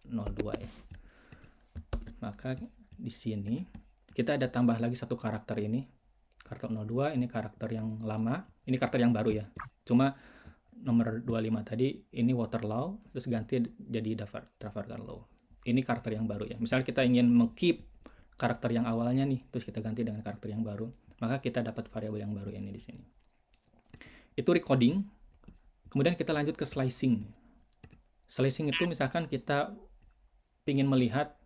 02 ya. Maka di sini kita ada tambah lagi satu karakter ini, karakter 02, ini karakter yang lama, ini karakter yang baru ya. Cuma nomor 25 tadi ini water low, terus ganti jadi Trafalgar low. Ini karakter yang baru ya. Misalnya kita ingin meng-keep karakter yang awalnya nih, terus kita ganti dengan karakter yang baru, maka kita dapat variabel yang baru ini di sini. Itu recording. Kemudian kita lanjut ke slicing. Slicing itu misalkan kita ingin melihat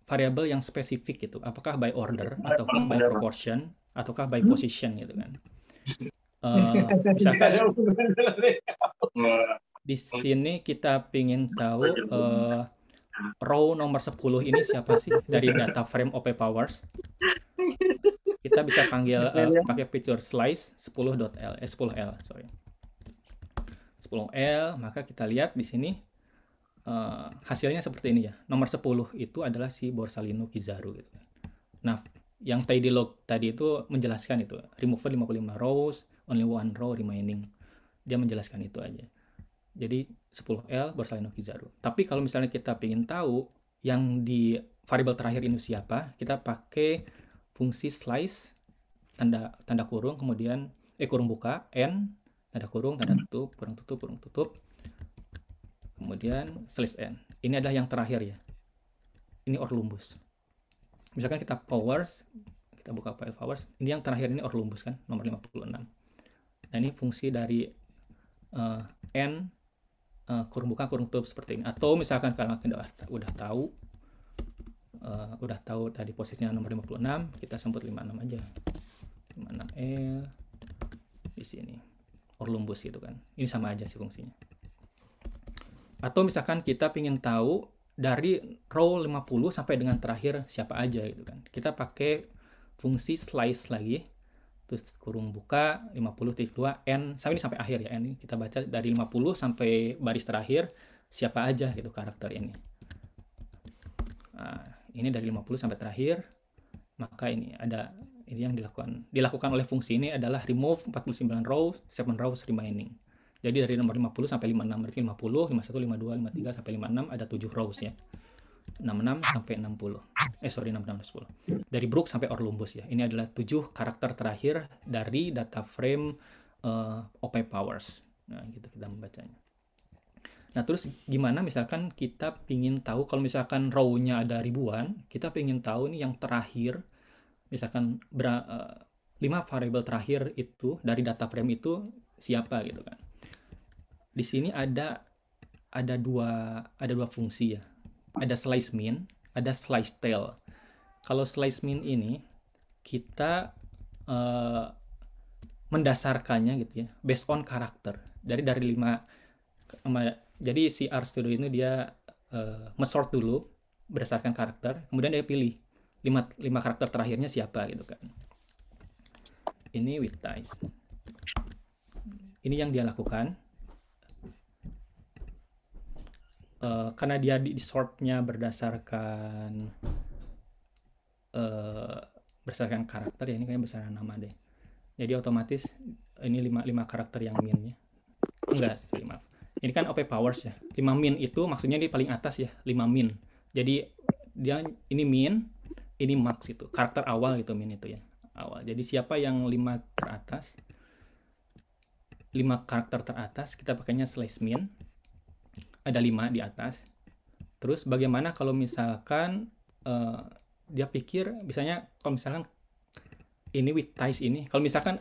variabel yang spesifik gitu, apakah by order, ataukah by proportion, ataukah by position gitu kan. Misalkan di sini kita ingin tahu row nomor 10 ini siapa sih dari data frame OP powers. Kita bisa panggil pakai feature slice 10.l, 10l, 10l, maka kita lihat di sini hasilnya seperti ini ya. Nomor 10 itu adalah si Borsalino Kizaru gitu. Nah, yang tidy log tadi itu menjelaskan itu, remover 55 rows, only one row remaining. Dia menjelaskan itu aja. Jadi 10L Borsalino Kizaru. Tapi kalau misalnya kita ingin tahu yang di variabel terakhir ini siapa, kita pakai fungsi slice tanda kurung, kemudian kurung buka, n, tanda kurung, tanda tutup, kurung tutup, kemudian slice n. Ini adalah yang terakhir ya. Ini Orlumbus. Misalkan kita powers, kita buka file powers, ini yang terakhir ini Orlumbus kan, nomor 56. Nah ini fungsi dari n, kurung buka, kurung tutup seperti ini. Atau misalkan kalau kita udah tahu tadi posisinya nomor 56, kita sebut 56 aja. 56L di sini. Orlumbus gitu kan. Ini sama aja sih fungsinya. Atau misalkan kita ingin tahu dari row 50 sampai dengan terakhir siapa aja gitu kan. Kita pakai fungsi slice lagi. Terus kurung buka 50.2 n sampai ini sampai akhir ya, n ini kita baca dari 50 sampai baris terakhir siapa aja gitu karakter ini. Nah, ini dari 50 sampai terakhir, maka ini yang dilakukan oleh fungsi ini adalah remove 49 rows, 7 rows remaining. Jadi dari nomor 50 sampai 56, berarti 50, 51, 52, 53 sampai 56 ada 7 rows ya. 66 sampai 60. 66, 10. Dari Brook sampai Orlumbus ya. Ini adalah 7 karakter terakhir dari data frame OP Powers. Nah, gitu kita membacanya. Nah, terus gimana misalkan kita pingin tahu kalau misalkan row-nya ada ribuan, kita pingin tahu nih yang terakhir, misalkan 5 variabel terakhir itu dari data frame itu siapa gitu kan. Di sini ada dua fungsi ya. Ada slice min, ada slice tail. Kalau slice min ini kita mendasarkannya gitu ya, based on karakter. Dari 5. Jadi si RStudio ini dia mesort dulu berdasarkan karakter, kemudian dia pilih 5 karakter terakhirnya siapa gitu kan. Ini with ties. Ini yang dia lakukan. Karena dia di sortnya berdasarkan karakter ya, ini kayaknya berdasarkan nama deh. Jadi otomatis ini 5 karakter yang min ya. Enggak, sorry, maaf. Ini kan OP Powers ya. 5 min itu maksudnya di paling atas ya, 5 min. Jadi dia ini min, ini max itu. Karakter awal gitu min itu ya. Awal. Jadi siapa yang 5 teratas? 5 karakter teratas kita pakainya slice min. Ada 5 di atas. Terus bagaimana kalau misalkan dia pikir misalnya kalau misalkan ini with ties ini, kalau misalkan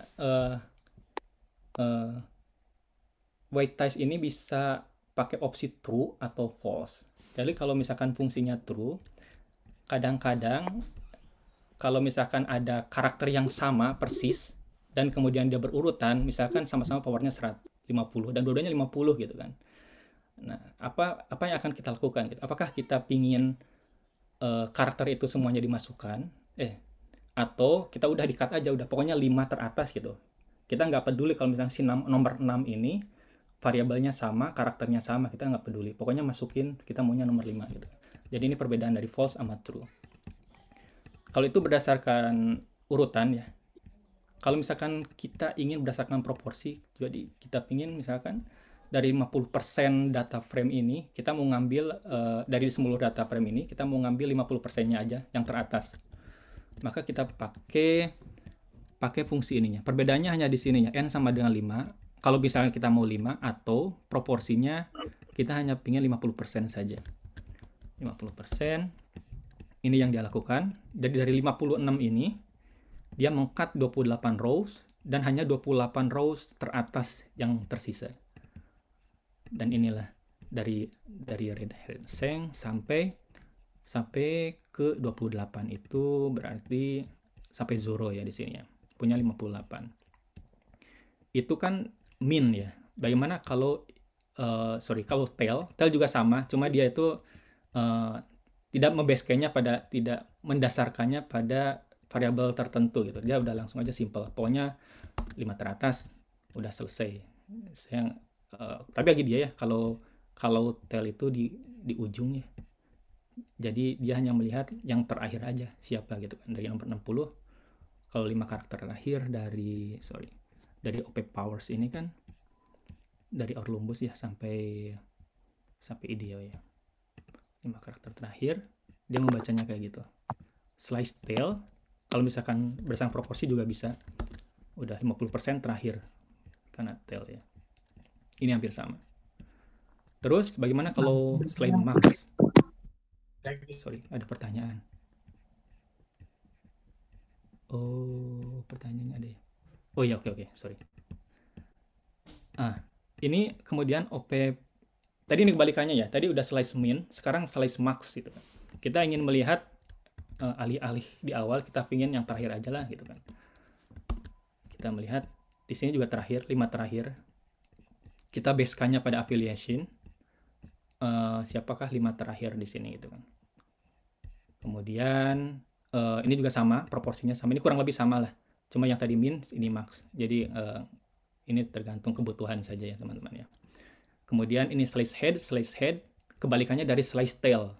white ties ini bisa pakai opsi true atau false. Jadi kalau misalkan fungsinya true, kadang-kadang kalau misalkan ada karakter yang sama persis dan kemudian dia berurutan, misalkan sama-sama powernya 150 dan dua-duanya 50 gitu kan. Nah, apa yang akan kita lakukan? Apakah kita pingin karakter itu semuanya dimasukkan? Atau kita udah di-cut aja, udah pokoknya 5 teratas gitu. Kita nggak peduli kalau misalnya si nomor 6 ini variabelnya sama, karakternya sama, kita nggak peduli. Pokoknya masukin, kita maunya nomor 5 gitu. Jadi ini perbedaan dari false sama true. Kalau itu berdasarkan urutan ya. Kalau misalkan kita ingin berdasarkan proporsi, jadi kita ingin misalkan dari 50% data frame ini, kita mau ngambil dari seluruh data frame ini, kita mau ngambil 50%-nya aja yang teratas. Maka kita pakai fungsi ininya. Perbedaannya hanya di sininya, n sama dengan 5. Kalau misalkan kita mau 5 atau proporsinya kita hanya pingin 50% saja. 50%. Ini yang dia lakukan. Jadi dari 56 ini dia meng-cut 28 rows dan hanya 28 rows teratas yang tersisa. Dan inilah dari red herring sampai ke 28 itu berarti sampai zero ya di sini ya. Punya 58. Itu kan min ya. Bagaimana kalau kalau tail juga sama, cuma dia itu tidak tidak mendasarkannya pada variabel tertentu gitu. Dia udah langsung aja simple. Pokoknya 5 teratas udah selesai. Tapi bagi dia ya kalau tail itu di ujung ya. Jadi dia hanya melihat yang terakhir aja siapa gitu kan, dari nomor 60. Kalau 5 karakter terakhir dari OP Powers ini kan dari Orlumbus ya sampai IDEO ya. 5 karakter terakhir dia membacanya kayak gitu. Slice tail kalau misalkan berdasarkan proporsi juga bisa. Udah 50% terakhir karena tail ya. Ini hampir sama. Terus bagaimana kalau slide max? Ada pertanyaan. Oh, pertanyaannya ada ya. Oh iya, oke, sorry. Ini kemudian OP tadi ini kebalikannya ya. Tadi udah slice min, sekarang slice max gitu kan. Kita ingin melihat alih-alih di awal, kita pingin yang terakhir aja lah gitu kan. Kita melihat di sini juga terakhir, 5 terakhir. Kita base-kannya pada affiliation. Siapakah 5 terakhir di sini gitu kan. Kemudian ini juga sama, proporsinya sama. Ini kurang lebih sama lah. Cuma yang tadi min, ini max. Jadi ini tergantung kebutuhan saja ya teman-teman ya. Kemudian ini slice head, kebalikannya dari slice tail.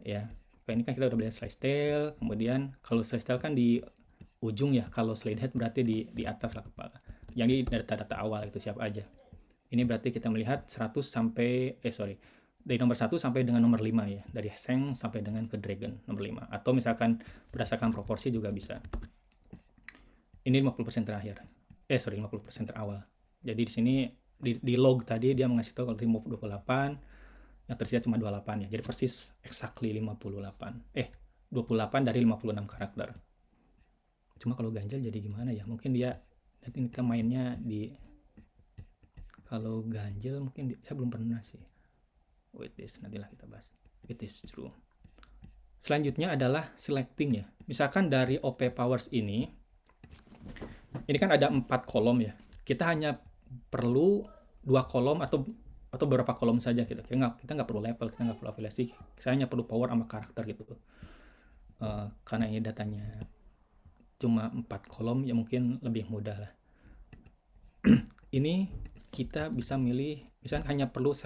Ya. Oke, ini kan kita udah belajar slide style, kemudian kalau slide style kan di ujung ya, kalau slide head berarti di atas lah kepala. Yang ini data-data awal itu siapa aja. Ini berarti kita melihat 100 sampai dari nomor 1 sampai dengan nomor 5 ya, dari Sheng sampai dengan ke Dragon nomor 5, atau misalkan berdasarkan proporsi juga bisa. Ini 50% terakhir. 50% terawal. Jadi di sini di log tadi dia mengasih tahu kalau 28 yang tersisa cuma 28 ya. Jadi persis exactly 58. 28 dari 56 karakter. Cuma kalau ganjil jadi gimana ya? Mungkin dia nanti kita mainnya di kalau ganjil mungkin saya belum pernah sih. Wait this, nantilah kita bahas. It is true. Selanjutnya adalah selecting ya. Misalkan dari OP powers ini kan ada 4 kolom ya. Kita hanya perlu 2 kolom atau beberapa kolom saja gitu. Kita nggak perlu level, kita nggak perlu afiliasi. Saya hanya perlu power sama karakter gitu. Karena ini datanya cuma 4 kolom ya mungkin lebih mudah lah. Ini kita bisa milih, misalnya hanya perlu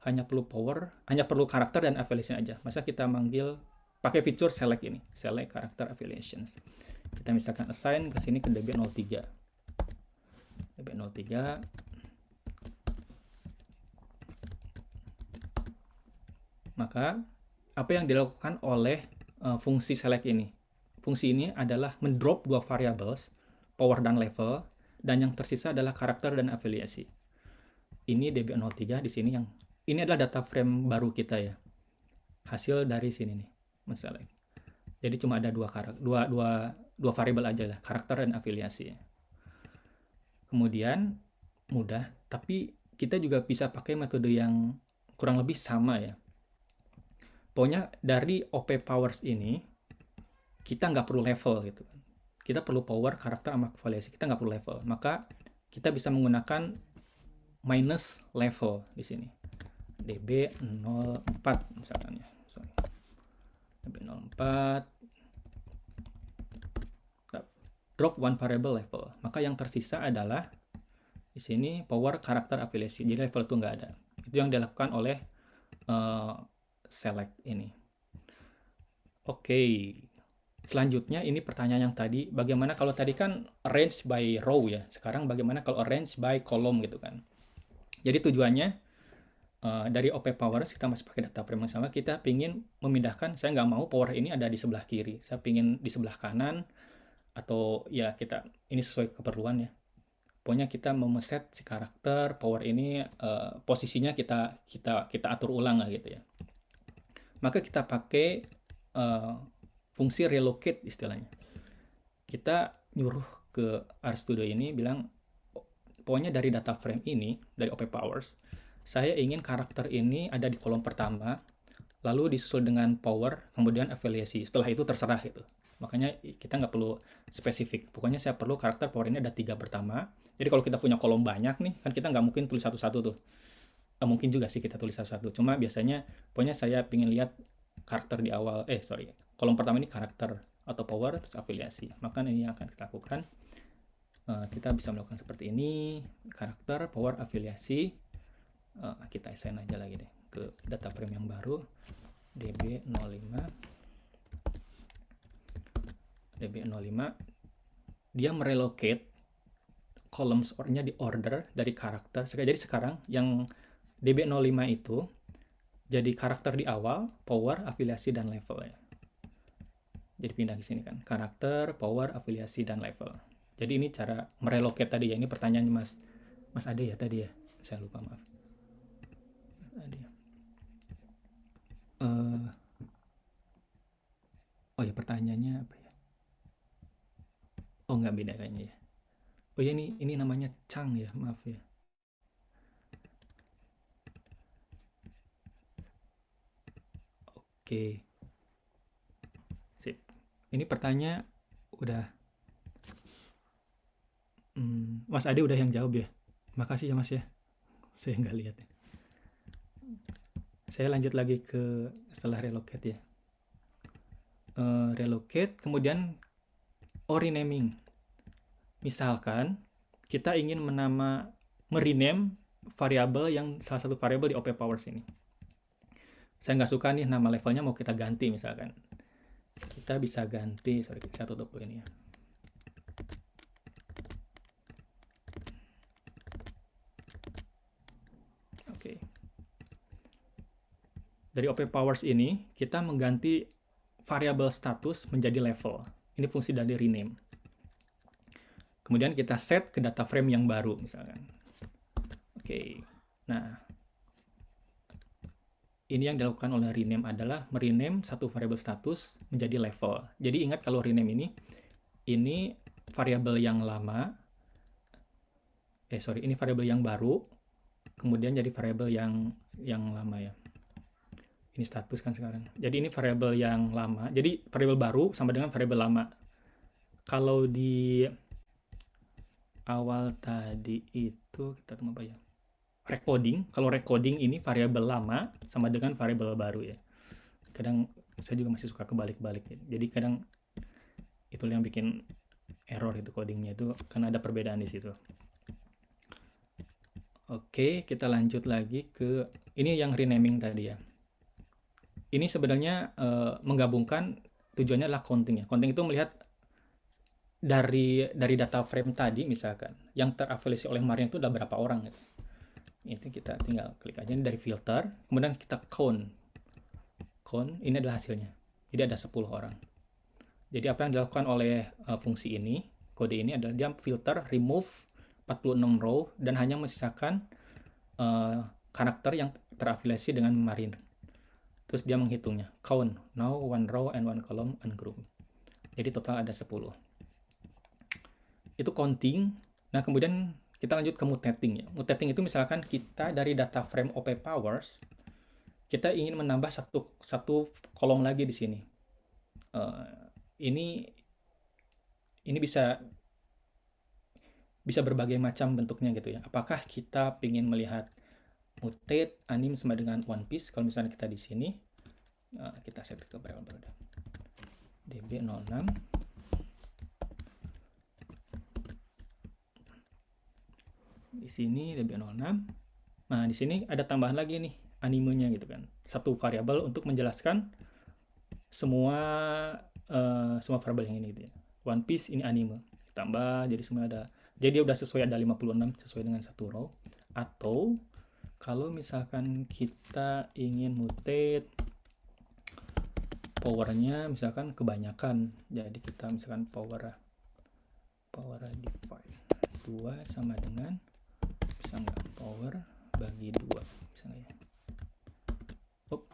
hanya perlu power, hanya perlu karakter dan affiliation aja. Masa kita manggil pakai fitur select ini, select karakter affiliations. Kita misalkan assign ke sini ke DB03. DB03. Maka apa yang dilakukan oleh fungsi select ini? Fungsi ini adalah mendrop 2 variables, power dan level, dan yang tersisa adalah karakter dan afiliasi. Ini DB03 di sini ini adalah data frame baru kita ya. Hasil dari sini nih, misalnya. Jadi cuma ada dua variabel aja lah, karakter dan afiliasi. Kemudian mudah, tapi kita juga bisa pakai metode yang kurang lebih sama ya. Pokoknya dari OP powers ini kita nggak perlu level gitu. Kita perlu power, karakter, sama afiliasi. Kita nggak perlu level. Maka kita bisa menggunakan minus level di sini. DB04 misalkan ya. DB04 drop one variable level. Maka yang tersisa adalah di sini power, karakter, afiliasi. Jadi level itu nggak ada. Itu yang dilakukan oleh select ini. Oke. Selanjutnya ini pertanyaan yang tadi, bagaimana kalau tadi kan arrange by row ya, sekarang bagaimana kalau arrange by column gitu kan. Jadi tujuannya dari OP powers kita masih pakai data frame yang sama, kita pingin memindahkan, saya nggak mau power ini ada di sebelah kiri, saya pingin di sebelah kanan, atau ya kita, ini sesuai keperluan ya. Pokoknya kita memeset si karakter, power ini posisinya kita atur ulang lah gitu ya. Maka kita pakai fungsi relocate istilahnya. Kita nyuruh ke RStudio ini bilang, pokoknya dari data frame ini, dari OP powers, saya ingin karakter ini ada di kolom pertama, lalu disusul dengan power, kemudian afiliasi. Setelah itu terserah gitu. Makanya kita nggak perlu spesifik. Pokoknya saya perlu karakter power ini ada 3 pertama. Jadi kalau kita punya kolom banyak nih, kan kita nggak mungkin tulis satu-satu tuh. Mungkin juga sih kita tulis satu-satu. Cuma biasanya, pokoknya saya ingin lihat karakter di awal, kolom pertama ini karakter atau power, terus afiliasi. Maka ini yang akan kita lakukan. Kita bisa melakukan seperti ini, karakter, power, afiliasi. Kita assign aja lagi deh ke data frame yang baru, DB05. Dia merelocate columns nya di order dari karakter. Jadi sekarang yang DB05 itu jadi karakter di awal, power, afiliasi, dan level ya. Jadi pindah ke sini kan, karakter, power, afiliasi, dan level. Jadi ini cara merelocate tadi ya. Ini pertanyaannya Mas Ade ya tadi ya. Saya lupa, maaf. Ade. Oh ya, pertanyaannya apa ya? Oh nggak, beda kayaknya ya. Oh ya, ini namanya Chang ya, maaf ya. Oke. Sip. Ini pertanyaan udah Mas Ade udah yang jawab ya. Makasih ya Mas ya. Saya nggak lihat ya. Saya lanjut lagi ke setelah relocate ya. Relocate, kemudian renaming. Misalkan kita ingin merename variabel yang salah satu variabel di OP powers ini. saya nggak suka nih nama levelnya mau kita ganti misalkan. Kita bisa ganti, sorry saya tutup dulu ini ya. Oke. Dari OP Powers ini kita mengganti variabel status menjadi level. Ini fungsi dari rename. Kemudian kita set ke data frame yang baru misalkan. Oke. Nah, ini yang dilakukan oleh rename adalah merename satu variabel status menjadi level. Jadi ingat kalau rename ini variabel yang lama, ini variabel yang baru, kemudian jadi variabel yang lama ya. Ini status kan sekarang. Jadi ini variabel yang lama. Jadi variabel baru sama dengan variabel lama. Kalau di awal tadi itu kita tunggu apa ya? Recoding, kalau recoding ini variabel lama sama dengan variabel baru ya. Kadang saya juga masih suka kebalik-balik ya. Jadi kadang itu yang bikin error itu codingnya itu karena ada perbedaan di situ. Oke, kita lanjut lagi ke ini yang renaming tadi ya. Ini sebenarnya menggabungkan tujuannya adalah counting ya. Counting itu melihat dari data frame tadi misalkan yang terafiliasi oleh Marian itu udah berapa orang gitu. Itu kita tinggal klik aja ini dari filter, kemudian kita count ini adalah hasilnya, jadi ada 10 orang. Jadi apa yang dilakukan oleh fungsi ini, kode ini adalah dia filter remove 46 row dan hanya menyisakan karakter yang terafiliasi dengan Marin. Terus dia menghitungnya, count now one row and one column ungroup. Jadi total ada 10. Itu counting. Nah kemudian kita lanjut ke mutating ya. Mutating itu misalkan kita dari data frame OP Powers, kita ingin menambah satu kolom lagi di sini. Ini bisa berbagai macam bentuknya gitu ya. Apakah kita ingin melihat mutate anim sama dengan One Piece? Kalau misalnya kita di sini, kita set ke berapa baru db06. Di sini db06. Nah, di sini ada tambahan lagi nih animenya gitu kan. Satu variabel untuk menjelaskan semua variabel yang ini gitu ya. One Piece ini anime. Tambah jadi semua ada. Jadi dia udah sesuai ada 56 sesuai dengan satu row. Atau kalau misalkan kita ingin mutate powernya misalkan kebanyakan. Jadi kita misalkan power divide 2 sama dengan power bagi 2 misalnya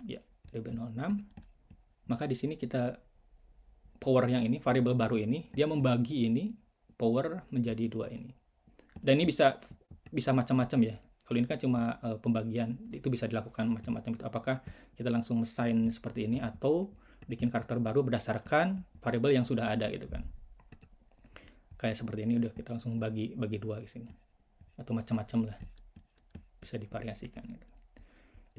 ya db06. Maka di sini kita power yang ini variabel baru ini dia membagi ini power menjadi 2 ini. Dan ini bisa macam-macam ya. Kalau ini kan cuma pembagian, itu bisa dilakukan macam-macam. Apakah kita langsung assign seperti ini atau bikin karakter baru berdasarkan variabel yang sudah ada gitu kan. Kayak seperti ini udah kita langsung bagi 2 di sini. Atau macam-macam lah, bisa divariasikan gitu.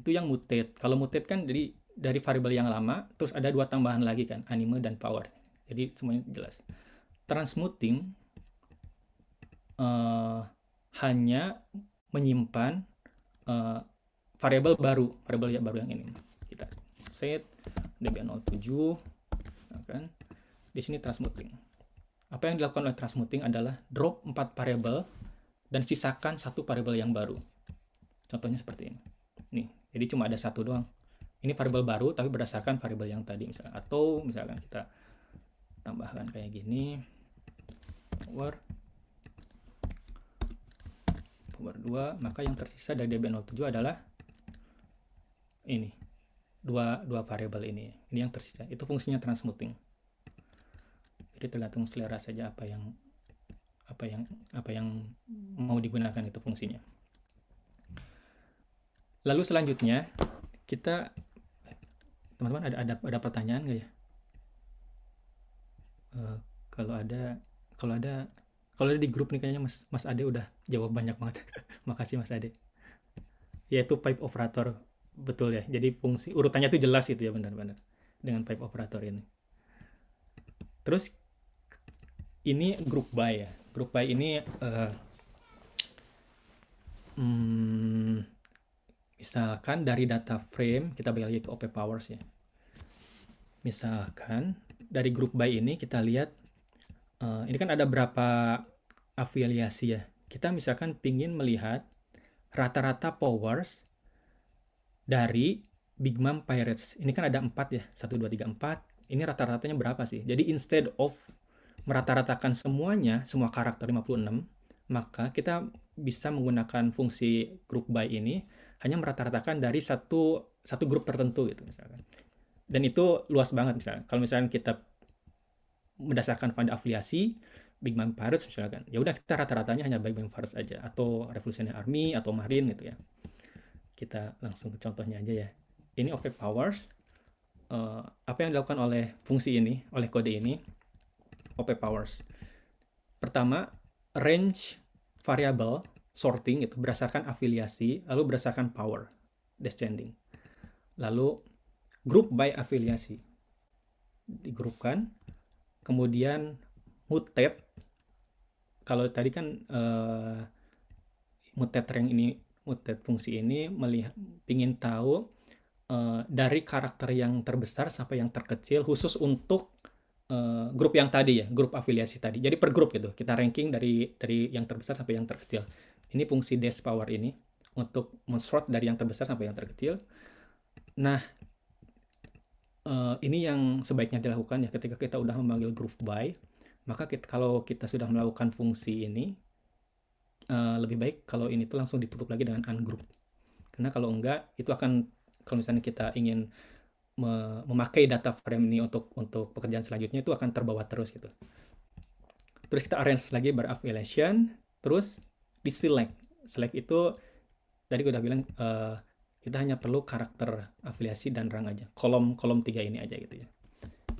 Itu yang mutate. Kalau mutate kan dari variabel yang lama terus ada 2 tambahan lagi kan, anime dan power. Jadi semuanya jelas. Transmuting hanya menyimpan variabel baru yang ini. Kita set db07 kan. Di sini transmuting. Apa yang dilakukan oleh transmuting adalah drop 4 variabel dan sisakan 1 variabel yang baru. Contohnya seperti ini. Nih, jadi cuma ada 1 doang. Ini variabel baru tapi berdasarkan variabel yang tadi misalkan. Atau misalkan kita tambahkan kayak gini. Power 2, maka yang tersisa dari db07 adalah ini. 2 variabel ini. Ini yang tersisa. Itu fungsinya transmuting. Jadi tergantung selera saja apa yang mau digunakan itu fungsinya. Lalu selanjutnya kita teman-teman ada pertanyaan nggak ya? Kalau ada di grup nih kayaknya Mas Ade udah jawab banyak banget. Makasih Mas Ade. Yaitu pipe operator, betul ya. Jadi fungsi urutannya itu jelas itu ya, benar-benar dengan pipe operator ini. Terus ini group by ya. Group by ini Misalkan dari data frame, kita balik lagi ke OP Powers ya. Misalkan dari group by ini kita lihat, ini kan ada berapa afiliasi ya. Kita misalkan pingin melihat rata-rata powers dari Big Mom Pirates. Ini kan ada 4 ya, 1, 2, 3, 4. Ini rata-ratanya berapa sih? Jadi instead of merata-ratakan semuanya, semua karakter 56, maka kita bisa menggunakan fungsi group by ini hanya merata-ratakan dari satu grup tertentu gitu misalkan. Dan itu luas banget misalnya. Kalau misalnya kita berdasarkan pada afiliasi Big Mom Pirates misalkan, ya udah kita rata-ratanya hanya Big Mom Pirates aja, atau Revolutionary Army atau Marine gitu ya. Kita langsung ke contohnya aja ya. Ini OP Powers. Apa yang dilakukan oleh fungsi ini, oleh kode ini, OP Powers. Pertama, range variable sorting itu berdasarkan afiliasi, lalu berdasarkan power, descending. Lalu group by afiliasi. Digrupkan. Kemudian mutate. Kalau tadi kan mutate rank ini, mutate fungsi ini ingin tahu dari karakter yang terbesar sampai yang terkecil khusus untuk grup yang tadi ya, grup afiliasi tadi. Jadi per grup gitu, kita ranking dari yang terbesar sampai yang terkecil. Ini fungsi des power ini untuk men-sort dari yang terbesar sampai yang terkecil. Nah, ini yang sebaiknya dilakukan ya ketika kita udah memanggil group by. Maka kalau kita sudah melakukan fungsi ini, lebih baik kalau ini tuh langsung ditutup lagi dengan ungroup. Karena kalau enggak, itu akan, kalau misalnya kita ingin memakai data frame ini untuk pekerjaan selanjutnya, itu akan terbawa terus gitu. Terus kita arrange lagi beraffiliation, terus di select. Select itu tadi gue udah bilang kita hanya perlu karakter afiliasi dan rank aja. Kolom 3 ini aja gitu ya.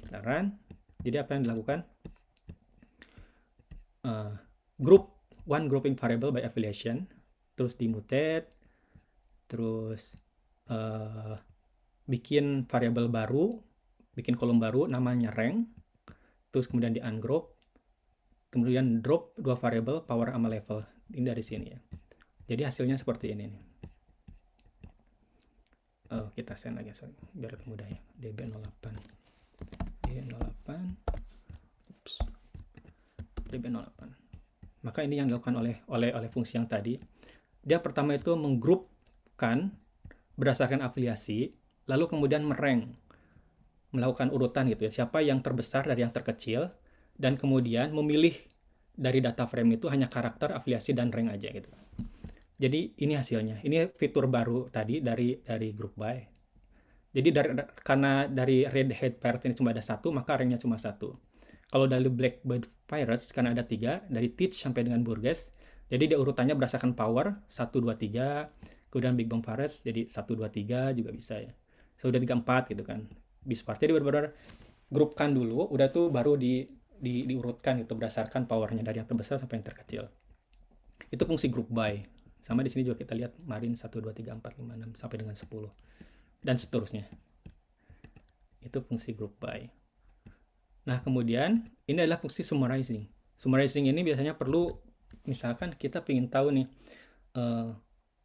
Kita run. Jadi apa yang dilakukan? Group one grouping variable by affiliation, terus dimutate, terus bikin variabel baru, bikin kolom baru namanya rank, terus kemudian di ungroup, kemudian drop 2 variabel power sama level. Ini dari sini ya. Jadi hasilnya seperti ini nih. Kita send lagi, sorry, biar lebih mudah ya. DB08. DB08. Maka ini yang dilakukan oleh fungsi yang tadi. Dia pertama itu menggrupkan berdasarkan afiliasi, lalu kemudian melakukan urutan gitu ya, siapa yang terbesar dari yang terkecil, dan kemudian memilih dari data frame itu hanya karakter, afiliasi, dan rank aja gitu. Jadi ini hasilnya. Ini fitur baru tadi dari group by. Jadi karena dari Red Hat Pirates ini cuma ada 1, maka ranknya cuma 1. Kalau dari Blackbird Pirates karena ada 3, dari Teach sampai dengan Burgess, jadi dia urutannya berdasarkan power 1, 2, 3, kemudian Big Bang Pirates jadi 1, 2, 3 juga bisa ya. 1, 2, 3, 4 gitu kan. Bisa. Jadi benar-benar grupkan dulu, udah tuh baru diurutkan gitu berdasarkan powernya dari yang terbesar sampai yang terkecil. Itu fungsi group by. Sama di sini juga kita lihat Marine 1, 2, 3, 4, 5, 6 sampai dengan 10 dan seterusnya. Itu fungsi group by. Nah, kemudian ini adalah fungsi summarizing. Summarizing ini biasanya perlu, misalkan kita ingin tahu nih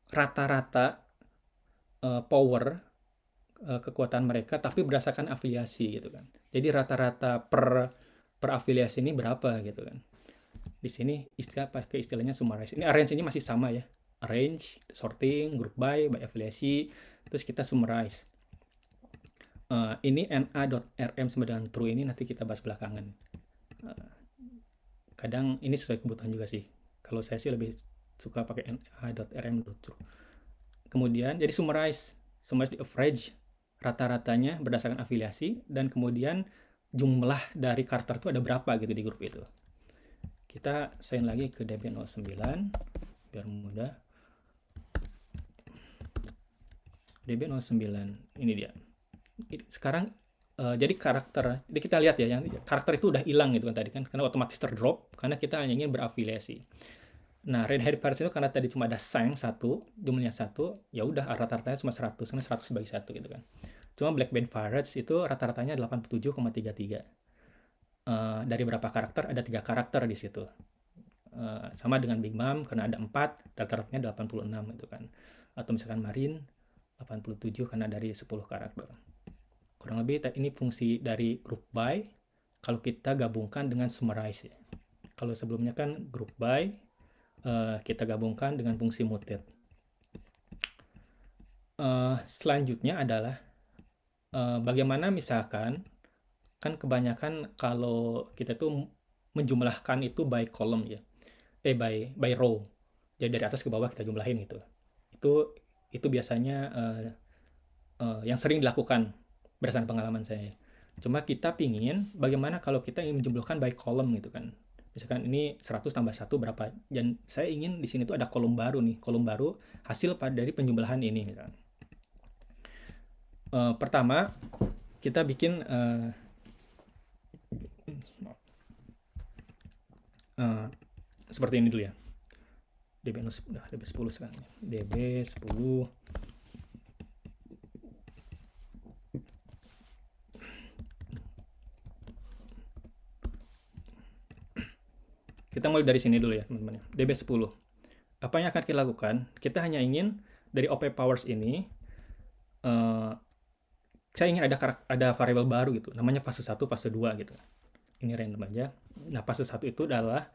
rata-rata power kekuatan mereka tapi berdasarkan afiliasi gitu kan. Jadi rata-rata per afiliasi ini berapa gitu kan. Di sini pakai istilahnya summarize. Ini arrange ini masih sama ya. Arrange, sorting, group by afiliasi, terus kita summarize. Ini na.rm sama dengan true ini nanti kita bahas belakangan. Kadang ini sesuai kebutuhan juga sih. Kalau saya sih lebih suka pakai na.rm.true. Kemudian jadi summarize di average, rata-ratanya berdasarkan afiliasi, dan kemudian jumlah dari karakter itu ada berapa gitu di grup itu. Kita sign lagi ke DB09 biar mudah. DB09 ini dia. Sekarang jadi karakter, jadi kita lihat ya, yang karakter itu udah hilang gitu kan tadi kan, karena otomatis terdrop karena kita hanya ingin berafiliasi. Nah, Red Hat Pirates itu karena tadi cuma ada sang 1, jumlahnya 1, ya udah rata-ratanya cuma 100, karena 100 bagi 1 gitu kan. Cuma Blackbird Pirates itu rata-ratanya 87,33. Dari berapa karakter? Ada 3 karakter di situ. Sama dengan Big Mom karena ada 4, rata-ratanya 86 gitu kan. Atau misalkan Marine 87 karena dari 10 karakter. Kurang lebih ini fungsi dari group by kalau kita gabungkan dengan summarize ya. Kalau sebelumnya kan group by kita gabungkan dengan fungsi mutate. Selanjutnya adalah bagaimana misalkan kan kebanyakan kalau kita tuh menjumlahkan itu by column ya, by row. Jadi dari atas ke bawah kita jumlahin gitu. Itu biasanya yang sering dilakukan berdasarkan pengalaman saya. Cuma kita pingin bagaimana kalau kita ingin menjumlahkan by column gitu kan. Misalkan ini 100 tambah 1 berapa, dan saya ingin di sini tuh ada kolom baru nih, kolom baru hasil dari penjumlahan ini misalkan. Pertama kita bikin seperti ini dulu ya. DB10 sekarang. DB10 kita mulai dari sini dulu ya teman-teman. DB10. Apa yang akan kita lakukan? Kita hanya ingin dari OP powers ini saya ingin ada variabel baru gitu, namanya fase 1, fase 2 gitu. Ini random aja. Nah, fase 1 itu adalah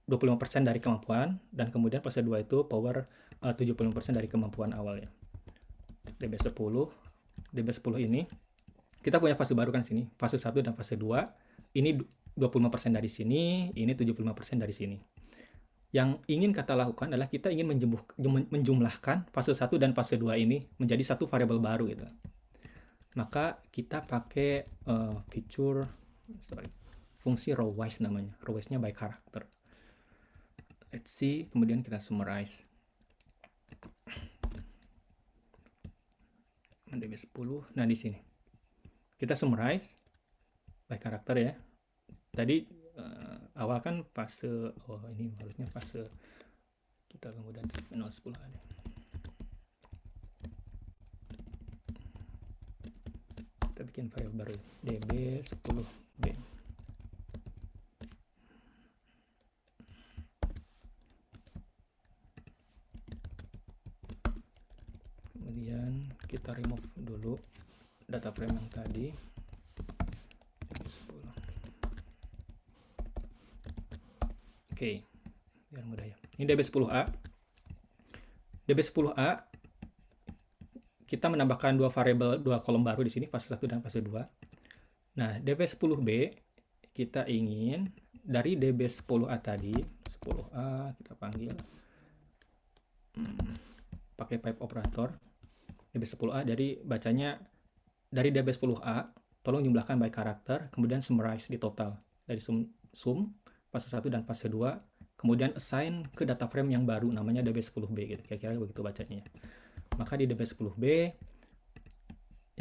25% dari kemampuan, dan kemudian fase 2 itu power 70% dari kemampuan awalnya. DB10 ini kita punya fase baru kan sini, fase 1 dan fase 2. Ini 25% dari sini, ini 75% dari sini. Yang ingin kita lakukan adalah kita ingin menjumlahkan fase 1 dan fase 2 ini menjadi satu variabel baru gitu. Maka kita pakai fungsi rowwise namanya. Rowwise-nya by character. Let's see, kemudian kita summarize. DB10. Nah, di sini kita summarize by character ya. Tadi awal kan fase, ini harusnya fase, kita kemudian 010 ada. Kita bikin file baru, DB10B. Kemudian kita remove dulu data frame yang tadi. DB10. Oke, biar mudah ya. Ini DB10A. DB10A kita menambahkan dua variabel, dua kolom baru di sini, fase 1 dan fase 2. Nah, DB10B kita ingin dari DB10A tadi, 10A kita panggil pakai pipe operator. DB10A dari bacanya dari DB10A, tolong jumlahkan by karakter, kemudian summarize di total dari sum fase 1 dan fase 2, kemudian assign ke data frame yang baru namanya DB10B gitu. Kira-kira begitu bacanya. Maka di DB10B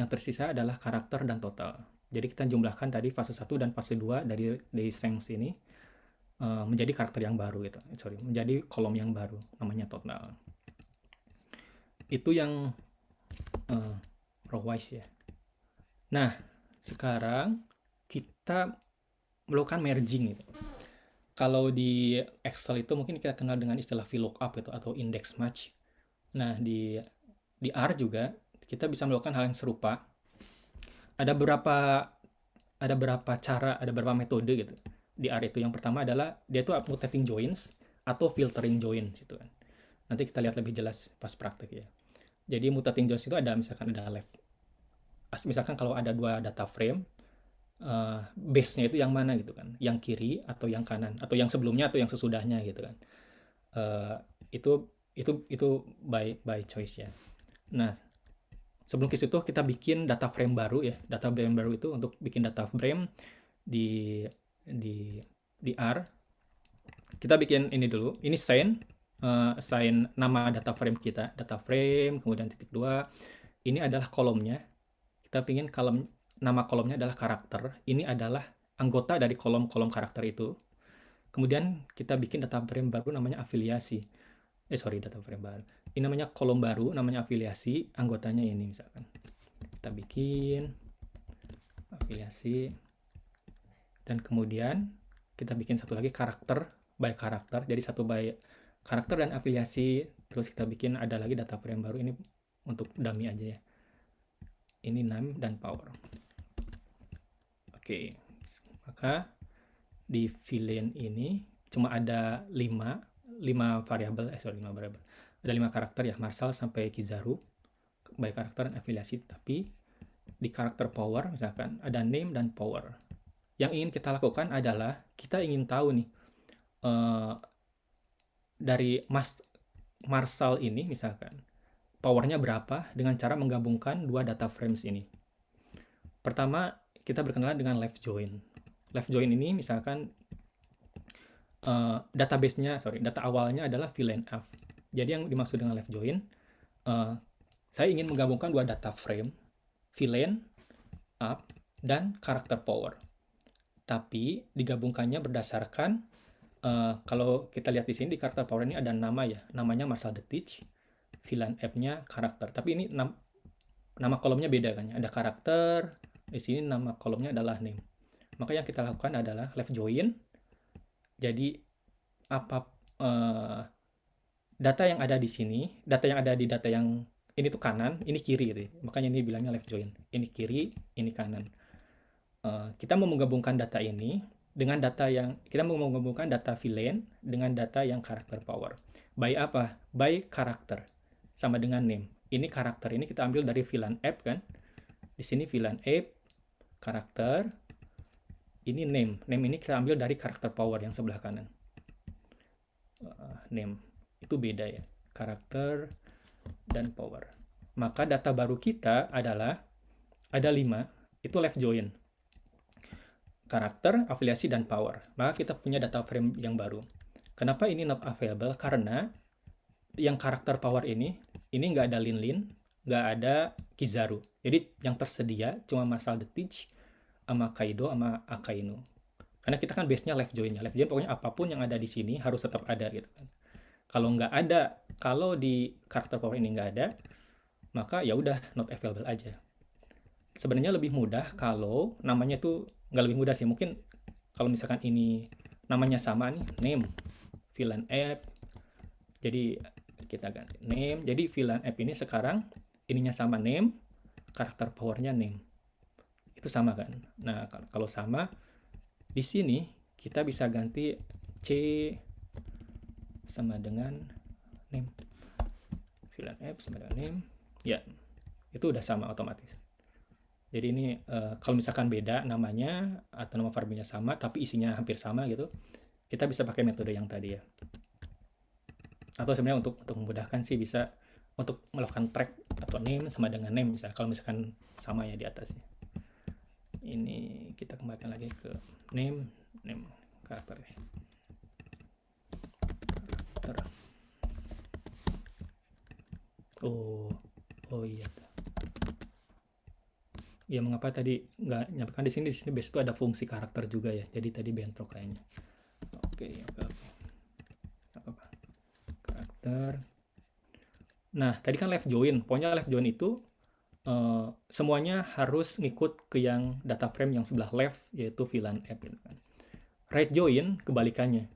yang tersisa adalah karakter dan total. Jadi kita jumlahkan tadi fase 1 dan fase 2 dari sense ini menjadi karakter yang baru gitu. Menjadi kolom yang baru namanya total. Itu yang rowwise ya. Nah, sekarang kita melakukan merging gitu. Kalau di Excel itu mungkin kita kenal dengan istilah VLOOKUP itu atau index match. Nah, di R juga kita bisa melakukan hal yang serupa. Ada beberapa cara, ada beberapa metode gitu. Di R itu yang pertama adalah dia itu mutating joins atau filtering joins gitu kan. Nanti kita lihat lebih jelas pas praktek ya. Jadi mutating joins itu ada misalkan ada left. Misalkan kalau ada dua data frame, base-nya itu yang mana gitu kan, yang kiri atau yang kanan, atau yang sebelumnya atau yang sesudahnya gitu kan. Itu by choice ya. Nah, sebelum ke situ kita bikin data frame baru ya. Data frame baru itu untuk bikin data frame di R. Kita bikin ini dulu. Ini assign nama data frame kita, data frame, kemudian titik 2. Ini adalah kolomnya. Kita pingin nama kolomnya adalah karakter. Ini adalah anggota dari kolom-kolom karakter itu. Kemudian kita bikin data frame baru namanya afiliasi. Data frame baru. Ini namanya kolom baru, namanya afiliasi. Anggotanya ini misalkan. Kita bikin afiliasi. Dan kemudian kita bikin satu lagi karakter by karakter. Jadi satu by karakter dan afiliasi. Terus kita bikin ada lagi data frame baru. Ini untuk dummy aja ya. Ini name dan power. Oke, maka di villain ini cuma ada 5 variabel, 5 variabel. Ada 5 karakter ya, Marshall sampai Kizaru, baik karakter dan afiliasi. Tapi di karakter power misalkan ada name dan power. Yang ingin kita lakukan adalah kita ingin tahu nih dari Marshall ini misalkan powernya berapa dengan cara menggabungkan dua data frames ini. Pertama, kita berkenalan dengan left join. Left join ini misalkan data awalnya adalah villain F. Jadi yang dimaksud dengan left join, saya ingin menggabungkan dua data frame, villain up dan karakter power. Tapi digabungkannya berdasarkan kalau kita lihat di sini di karakter power ini ada nama ya, namanya Marshall the Teach, villain app-nya karakter. Tapi ini nama kolomnya beda kan ya, ada karakter, di sini nama kolomnya adalah name. Maka yang kita lakukan adalah left join. Jadi data yang ada di sini, data yang ada di data yang ini tuh kanan, ini kiri gitu. Makanya ini bilangnya left join. Ini kiri, ini kanan. Kita mau menggabungkan data ini dengan data yang kita mau menggabungkan data villain dengan data yang karakter power. By apa? By karakter sama dengan name. Ini karakter ini kita ambil dari villain app kan. Di sini villain app karakter. Ini name. Name ini kita ambil dari karakter power yang sebelah kanan. Name itu beda ya. Karakter dan power. Maka data baru kita adalah ada 5. Itu left join. Karakter, afiliasi, dan power. Maka kita punya data frame yang baru. Kenapa ini not available? Karena yang karakter power ini nggak ada Lin, nggak ada Kizaru. Jadi yang tersedia cuma Marshall the Teach, sama Kaido, sama Akainu. Karena kita kan base-nya left join-nya. Left join pokoknya apapun yang ada di sini harus tetap ada gitu kan. Kalau nggak ada, kalau di karakter power ini nggak ada, maka ya udah not available aja. Sebenarnya lebih mudah kalau namanya tuh nggak lebih mudah sih. Mungkin kalau misalkan ini namanya sama nih, name, villain app. Jadi kita ganti name. Jadi villain app ini sekarang ininya sama name, karakter powernya name. Itu sama kan? Nah, kalau sama di sini kita bisa ganti C sama dengan name. Villain app sama dengan name. Ya, itu udah sama otomatis. Jadi ini kalau misalkan beda namanya atau nama variabelnya sama tapi isinya hampir sama gitu, kita bisa pakai metode yang tadi ya. Atau sebenarnya untuk memudahkan sih bisa untuk melakukan track atau name sama dengan name misalnya kalau misalkan sama ya di atasnya. Ini kita kembalikan lagi ke name karakter. Oh iya. Ya mengapa tadi nggak nyampaikan di sini base itu ada fungsi karakter juga ya. Jadi tadi bentrok kayaknya. Oke. Apa? Karakter. Nah, tadi kan left join. Pokoknya left join itu semuanya harus ngikut ke yang data frame yang sebelah left, yaitu villain app gitu kan. Right join kebalikannya.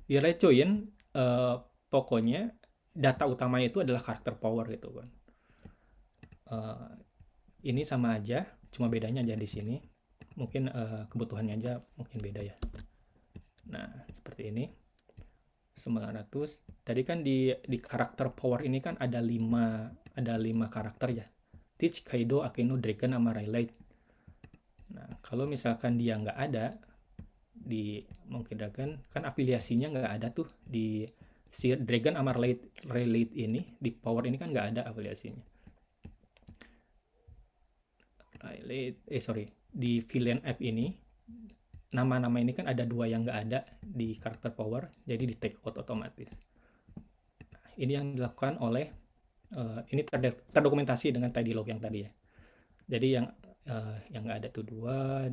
Di right join pokoknya data utamanya itu adalah karakter power gitu kan. Ini sama aja, cuma bedanya aja di sini. Mungkin kebutuhannya aja mungkin beda ya. Nah, seperti ini. 900. Tadi kan di karakter power ini kan ada 5 karakter ya. Teach, Kaido, Akainu, Dragon, sama Rayleigh. Nah, kalau misalkan dia nggak ada di mungkin Dragon kan afiliasinya nggak ada tuh di si Dragon sama Rayleigh ini di power ini kan nggak ada afiliasinya. Di villain app ini nama-nama ini kan ada 2 yang nggak ada di karakter power, jadi di take out otomatis. Nah, ini yang dilakukan oleh ini terdokumentasi dengan tidy log yang tadi ya. Jadi yang nggak ada tuh 2,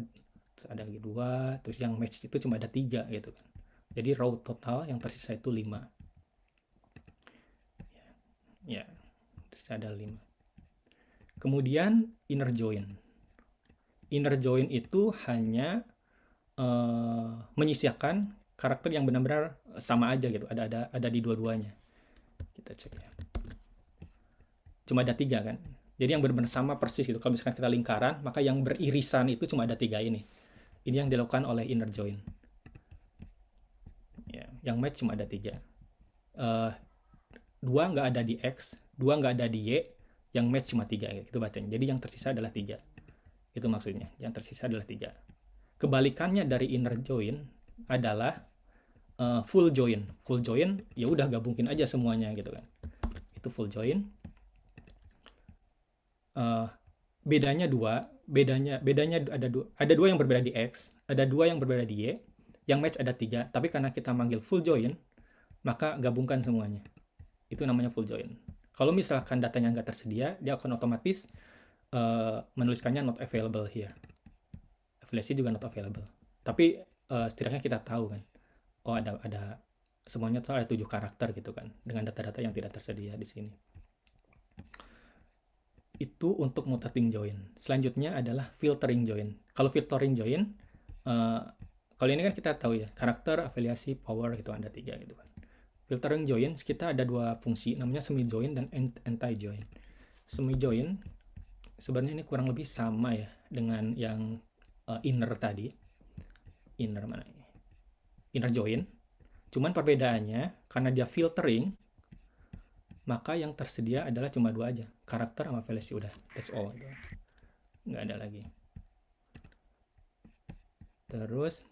terus ada lagi 2, terus yang match itu cuma ada 3 gitu kan. Jadi raw total yang tersisa itu 5. Ya, tersisa ada 5. Kemudian inner join. Inner join itu hanya menyisihkan karakter yang benar-benar sama aja gitu, ada di dua-duanya. Kita cek ya. cuma ada 3 kan. Jadi yang benar-benar sama persis gitu. Kalau misalkan kita lingkaran, maka yang beririsan itu cuma ada 3 ini. Ini yang dilakukan oleh inner join. Ya, yang match cuma ada 3. 2 nggak ada di X, 2 nggak ada di Y, yang match cuma 3 gitu bacanya. Jadi yang tersisa adalah 3. Itu maksudnya. Yang tersisa adalah 3. Kebalikannya dari inner join adalah full join. Full join ya udah gabungin aja semuanya gitu kan. Itu full join. Bedanya ada dua yang berbeda di X, ada 2 yang berbeda di Y, yang match ada 3, tapi karena kita manggil full join, maka gabungkan semuanya. Itu namanya full join. Kalau misalkan datanya nggak tersedia, dia akan otomatis menuliskannya not available here. Afiliasi juga not available. Tapi setidaknya kita tahu kan, oh ada semuanya tuh ada 7 karakter gitu kan, dengan data-data yang tidak tersedia di sini. Itu untuk mutating join. Selanjutnya adalah filtering join. Kalau filtering join, kalau ini kan kita tahu ya, karakter, afiliasi, power gitu ada 3 gitu kan. Filtering join kita ada 2 fungsi, namanya semi join dan anti join. Semi join sebenarnya ini kurang lebih sama ya dengan yang inner tadi. Inner mana ini? Inner join. Cuman perbedaannya karena dia filtering, maka yang tersedia adalah cuma 2 aja, karakter sama afiliasi, udah, that's all. Nggak ada lagi. Terus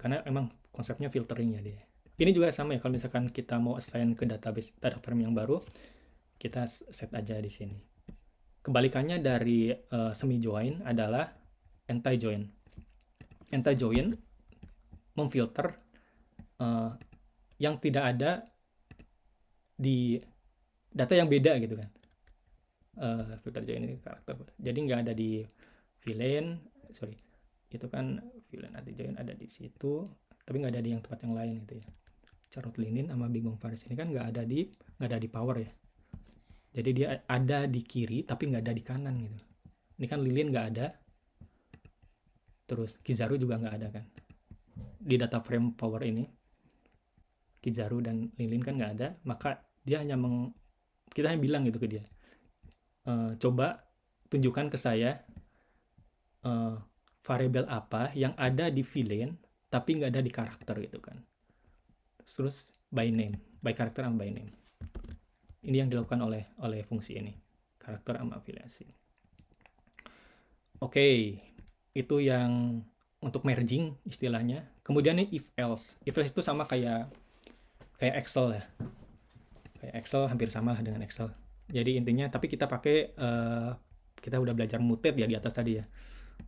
karena emang konsepnya filtering ya dia. Ini juga sama ya, kalau misalkan kita mau assign ke database data frame yang baru, kita set aja di sini. Kebalikannya dari semi join adalah anti join. Anti join memfilter yang tidak ada di data yang beda gitu kan. Filter join ini karakter, jadi nggak ada di villain, itu kan villain anti join ada di situ, tapi nggak ada di yang tempat yang lain gitu ya. Carrot linen sama Big Bang Paris ini kan nggak ada di power ya. Jadi dia ada di kiri tapi nggak ada di kanan gitu. Ini kan lilin nggak ada, terus Kizaru juga nggak ada kan. Di data frame power ini Kizaru dan lilin kan nggak ada, maka dia hanya kita hanya bilang gitu ke dia, coba tunjukkan ke saya variabel apa yang ada di villain tapi nggak ada di karakter gitu kan. Terus by name, by karakter sama by name. Ini yang dilakukan oleh fungsi ini, karakter sama afiliasi. Oke, itu yang untuk merging istilahnya. Kemudian nih if else. If else itu sama kayak Excel ya. Kayak Excel hampir sama lah dengan Excel. Jadi intinya, tapi kita pakai kita udah belajar mutate ya di atas tadi ya.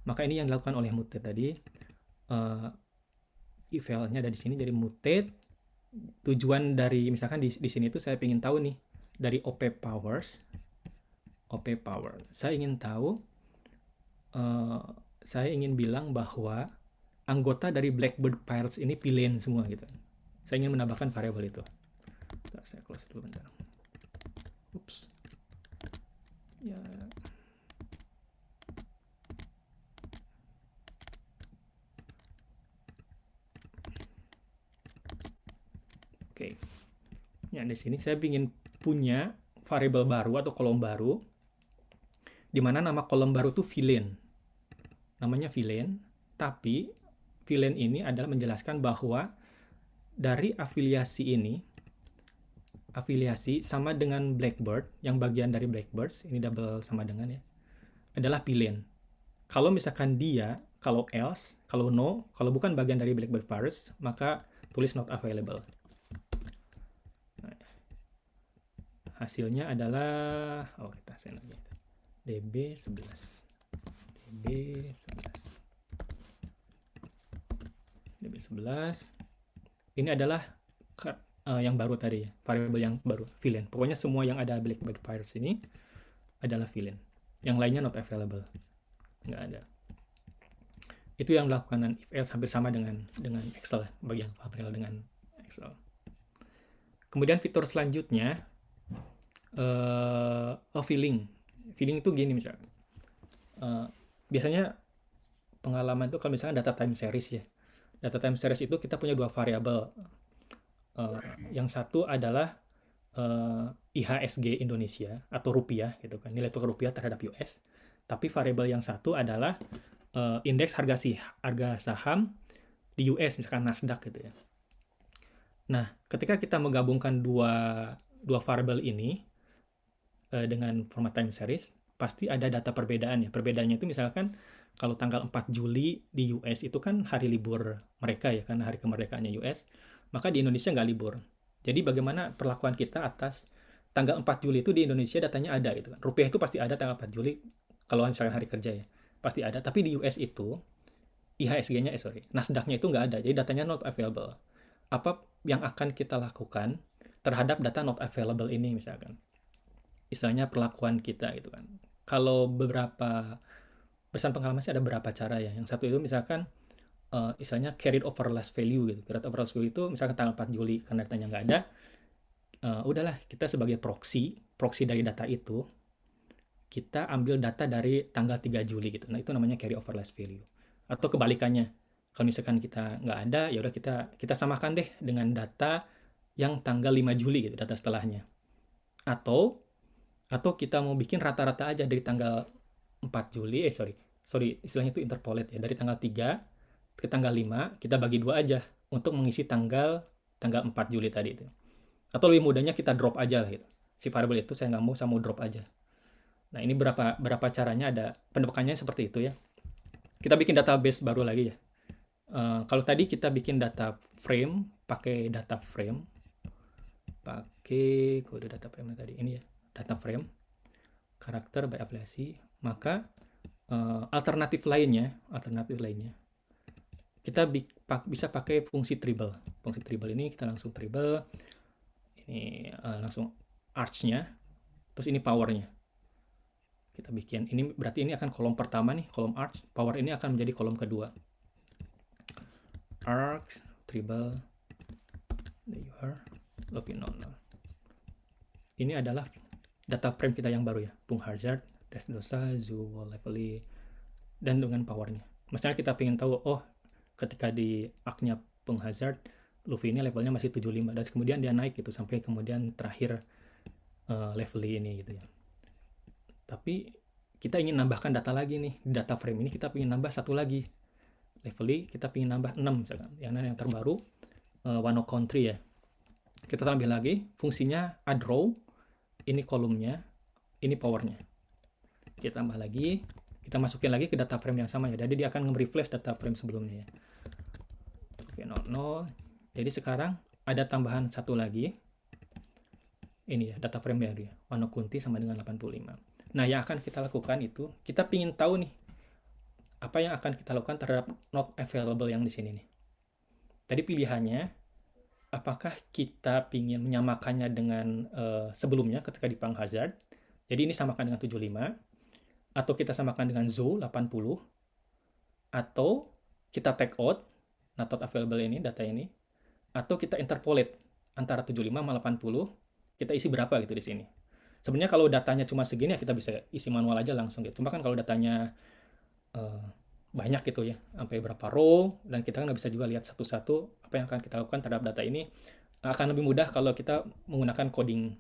Maka ini yang dilakukan oleh mutate tadi. If else-nya ada di sini dari mutate. Tujuan dari misalkan di sini tuh saya ingin tahu nih dari OP power. Saya ingin tahu, saya ingin bilang bahwa anggota dari Blackbird Pirates ini villain semua gitu. Saya ingin menambahkan variabel itu. Bentar, saya close dulu bentar. Ups. Ya. Oke. Ya, di sini saya ingin punya variabel baru atau kolom baru di mana nama kolom baru itu villain. Namanya villain, tapi villain ini adalah menjelaskan bahwa dari afiliasi ini, afiliasi sama dengan Blackbird, yang bagian dari Blackbirds, ini double sama dengan ya, adalah villain. Kalau misalkan dia, kalau else, kalau no, kalau bukan bagian dari Blackbird Pirates, maka tulis not available. Nah, hasilnya adalah, kita send aja. DB11. Ini adalah yang baru tadi ya, variabel yang baru, villain. Pokoknya semua yang ada Blackbird Pirates ini adalah villain. Yang lainnya not available. Nggak ada. Itu yang dilakukan if else hampir sama dengan Excel, bagian variabel dengan Excel. Kemudian fitur selanjutnya filling. Filling itu gini misalnya. Biasanya pengalaman itu kalau misalnya data time series ya. Data time series itu kita punya 2 variabel. Yang satu adalah IHSG Indonesia atau rupiah gitu kan, nilai tukar rupiah terhadap US. Tapi variabel yang satu adalah indeks harga saham di US, misalkan Nasdaq gitu ya. Nah, ketika kita menggabungkan dua variabel ini dengan format time series, pasti ada data perbedaannya. Perbedaannya itu misalkan kalau tanggal 4 Juli di US itu kan hari libur mereka ya, karena hari kemerdekaannya US, maka di Indonesia nggak libur. Jadi bagaimana perlakuan kita atas tanggal 4 Juli itu di Indonesia datanya ada gitu kan. Rupiah itu pasti ada tanggal 4 Juli kalau misalkan hari kerja ya. Pasti ada, tapi di US itu IHSG-nya Nasdaq-nya itu nggak ada. Jadi datanya not available. Apa yang akan kita lakukan terhadap data not available ini misalkan? Istilahnya perlakuan kita gitu kan. Kalau beberapa pesan pengalaman sih ada beberapa cara ya. Yang satu itu misalkan istilahnya carried over last value gitu. Carried over last value itu misalkan tanggal 4 Juli karena datanya nggak ada, udahlah kita sebagai proxy dari data itu, kita ambil data dari tanggal 3 Juli gitu. Nah, itu namanya carry over last value. Atau kebalikannya, kalau misalkan kita nggak ada, ya udah kita samakan deh dengan data yang tanggal 5 Juli gitu, data setelahnya. Atau kita mau bikin rata-rata aja dari tanggal 4 Juli, sorry, istilahnya itu interpolate ya, dari tanggal 3 ke tanggal 5, kita bagi dua aja untuk mengisi tanggal 4 Juli tadi itu. Atau lebih mudahnya kita drop aja lah gitu. Si variabel itu saya mau drop aja. Nah, ini berapa caranya, ada penebakannya seperti itu ya. Kita bikin database baru lagi ya. Kalau tadi kita bikin data frame, pakai data frame, pakai kode data frame tadi ini ya, data frame, karakter by afiliasi, maka alternatif lainnya, kita bisa pakai fungsi triple. Fungsi triple ini kita langsung triple, ini langsung arch-nya, terus ini power-nya. Kita bikin, ini berarti ini akan kolom pertama nih, kolom arch, power ini akan menjadi kolom kedua. Arch, triple, there you are, login 00. Ini adalah data frame kita yang baru ya, Pung Hazard, Desdosa, Zoo, Lively, dan dengan powernya. Misalnya kita pengen tahu, oh ketika di arc-nya Pung Hazard, Luffy ini levelnya masih 75, dan kemudian dia naik gitu, sampai kemudian terakhir Lively ini gitu ya. Tapi kita ingin nambahkan data lagi nih, di data frame ini kita ingin nambah satu lagi. Lively kita ingin nambah 6 misalkan. Yang terbaru Wano Country ya. Kita tambah lagi, fungsinya add row, ini kolomnya, ini powernya. Kita tambah lagi, kita masukin lagi ke data frame yang sama ya. Jadi dia akan nge-refresh data frame sebelumnya ya. Oke, 00. Jadi sekarang ada tambahan satu lagi. Ini ya, data frame baru ya. Wano Country sama dengan 85. Nah, yang akan kita lakukan itu, kita ingin tahu nih, apa yang akan kita lakukan terhadap not available yang di sini nih. Tadi pilihannya, apakah kita ingin menyamakannya dengan sebelumnya ketika di Pung Hazard, jadi ini samakan dengan 75, atau kita samakan dengan Zoo 80, atau kita take out, not available ini, data ini, atau kita interpolate antara 75 sama 80, kita isi berapa gitu di sini. Sebenarnya kalau datanya cuma segini ya kita bisa isi manual aja langsung gitu. Cuma kan kalau datanya banyak gitu ya, sampai berapa row, dan kita kan nggak bisa juga lihat satu-satu apa yang akan kita lakukan terhadap data ini. Akan lebih mudah kalau kita menggunakan coding.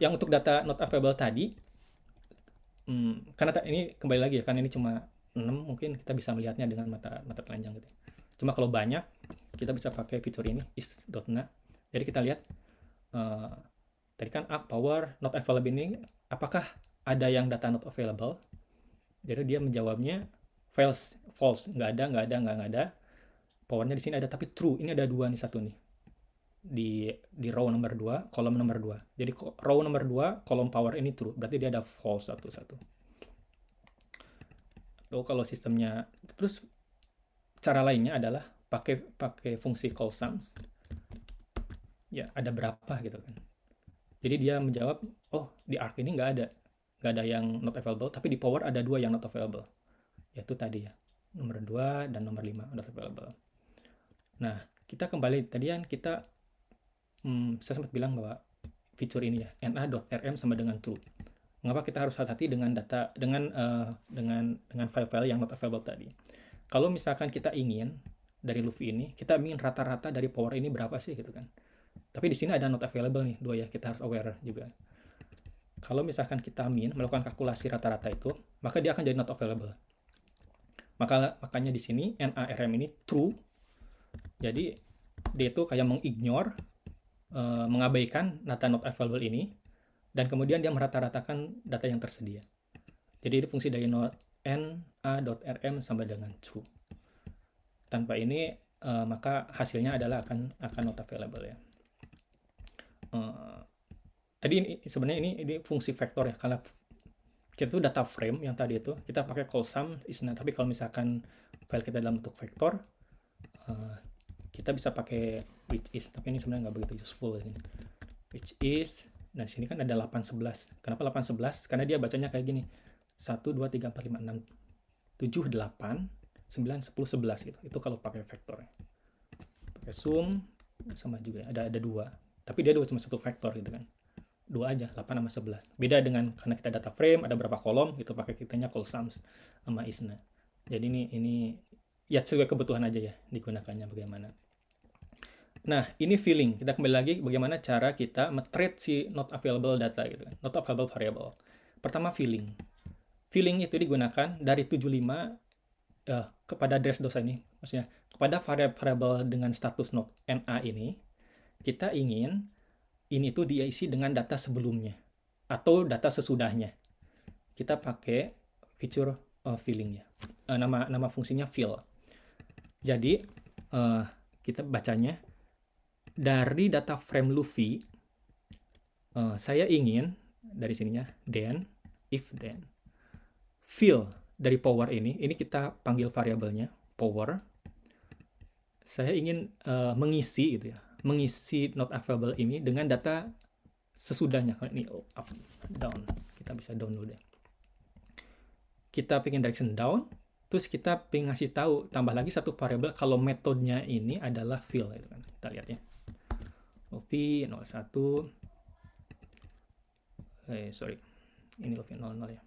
Yang untuk data not available tadi, karena ini kembali lagi ya, karena ini cuma 6, mungkin kita bisa melihatnya dengan mata telanjang gitu. Cuma kalau banyak, kita bisa pakai fitur ini, is.na. Jadi kita lihat, tadi kan power not available ini, apakah ada yang data not available? Jadi dia menjawabnya false, nggak ada. Powernya di sini ada, tapi true. Ini ada 2 nih, satu nih di row nomor 2, kolom nomor 2. Jadi row nomor 2, kolom power ini true, berarti dia ada false satu. Atau kalau sistemnya, terus cara lainnya adalah pakai fungsi call sums. Ya, ada berapa gitu kan. Jadi dia menjawab, oh di arc ini nggak ada yang not available, tapi di power ada 2 yang not available. Yaitu tadi ya, nomor 2 dan nomor 5 not available. Nah, kita kembali, tadi kan kita, saya sempat bilang bahwa fitur ini ya, na.rm sama dengan true. Mengapa kita harus hati-hati dengan data, dengan file-file yang not available tadi. Kalau misalkan kita ingin, dari Luffy ini, kita ingin rata-rata dari power ini berapa sih gitu kan. Tapi di sini ada not available nih, 2 ya, kita harus aware juga. Kalau misalkan kita melakukan kalkulasi rata-rata itu, maka dia akan jadi not available. Makanya di sini NaRm ini true. Jadi dia itu kayak mengignore, mengabaikan data not available ini, dan kemudian dia merata-ratakan data yang tersedia. Jadi ini fungsi dari not na.rm sama dengan true. Tanpa ini maka hasilnya adalah akan not available ya. Tadi ini sebenarnya ini fungsi vektor ya, karena kita itu data frame yang tadi itu kita pakai call sum isna, tapi kalau misalkan file kita dalam bentuk vektor, kita bisa pakai which is, tapi ini sebenarnya nggak begitu useful ini. Which is, nah di sini kan ada 8 11. Kenapa 8 11? Karena dia bacanya kayak gini. 1 2 3 4 5 6 7 8 9 10 11 gitu. Itu kalau pakai vektor. Pakai sum sama juga ada 2. Tapi dia cuma satu vektor gitu kan. 2 aja, 8 sama 11. Beda dengan karena kita data frame, ada berapa kolom, itu pakai kitanya call sums sama isna. Jadi ini ya sesuai kebutuhan aja ya, digunakannya bagaimana. Nah, ini filling. Kita kembali lagi bagaimana cara kita treat si not available data gitu kan. Not available variable. Pertama filling. Filling itu digunakan dari 75 kepada address dosa ini. Maksudnya kepada variable dengan status not NA ini, kita ingin ini tuh diisi dengan data sebelumnya atau data sesudahnya. Kita pakai feature filling ya. Nama fungsinya fill. Jadi kita bacanya dari data frame Luffy, saya ingin dari sininya then if then fill dari power ini kita panggil variabelnya power. Saya ingin mengisi gitu ya. Mengisi not available ini dengan data sesudahnya. Kalau ini up, down, kita bisa down dulu deh. Kita pengen direction down, terus kita pengen ngasih tahu tambah lagi satu variabel kalau metodenya ini adalah fill gitu kan. Kita lihat ya. Luffy 01. Sorry. Ini Luffy 00 ya.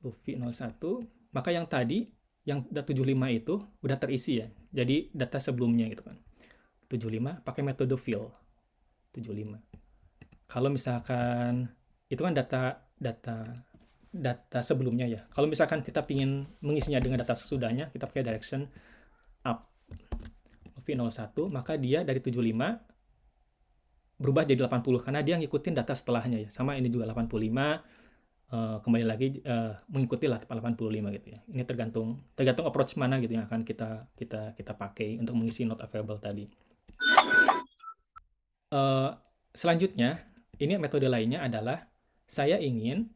Luffy 01. Maka yang tadi, yang 75 itu udah terisi ya. Jadi data sebelumnya gitu kan. 75 pakai metode fill. 75. Kalau misalkan itu kan data sebelumnya ya. Kalau misalkan kita ingin mengisinya dengan data sesudahnya, kita pakai direction up. Luffy 01, maka dia dari 75 berubah jadi 80 karena dia ngikutin data setelahnya ya. Sama ini juga 85. Kembali lagi mengikuti 85 gitu ya. Ini tergantung approach mana gitu yang akan kita pakai untuk mengisi not available tadi. Selanjutnya, ini metode lainnya adalah saya ingin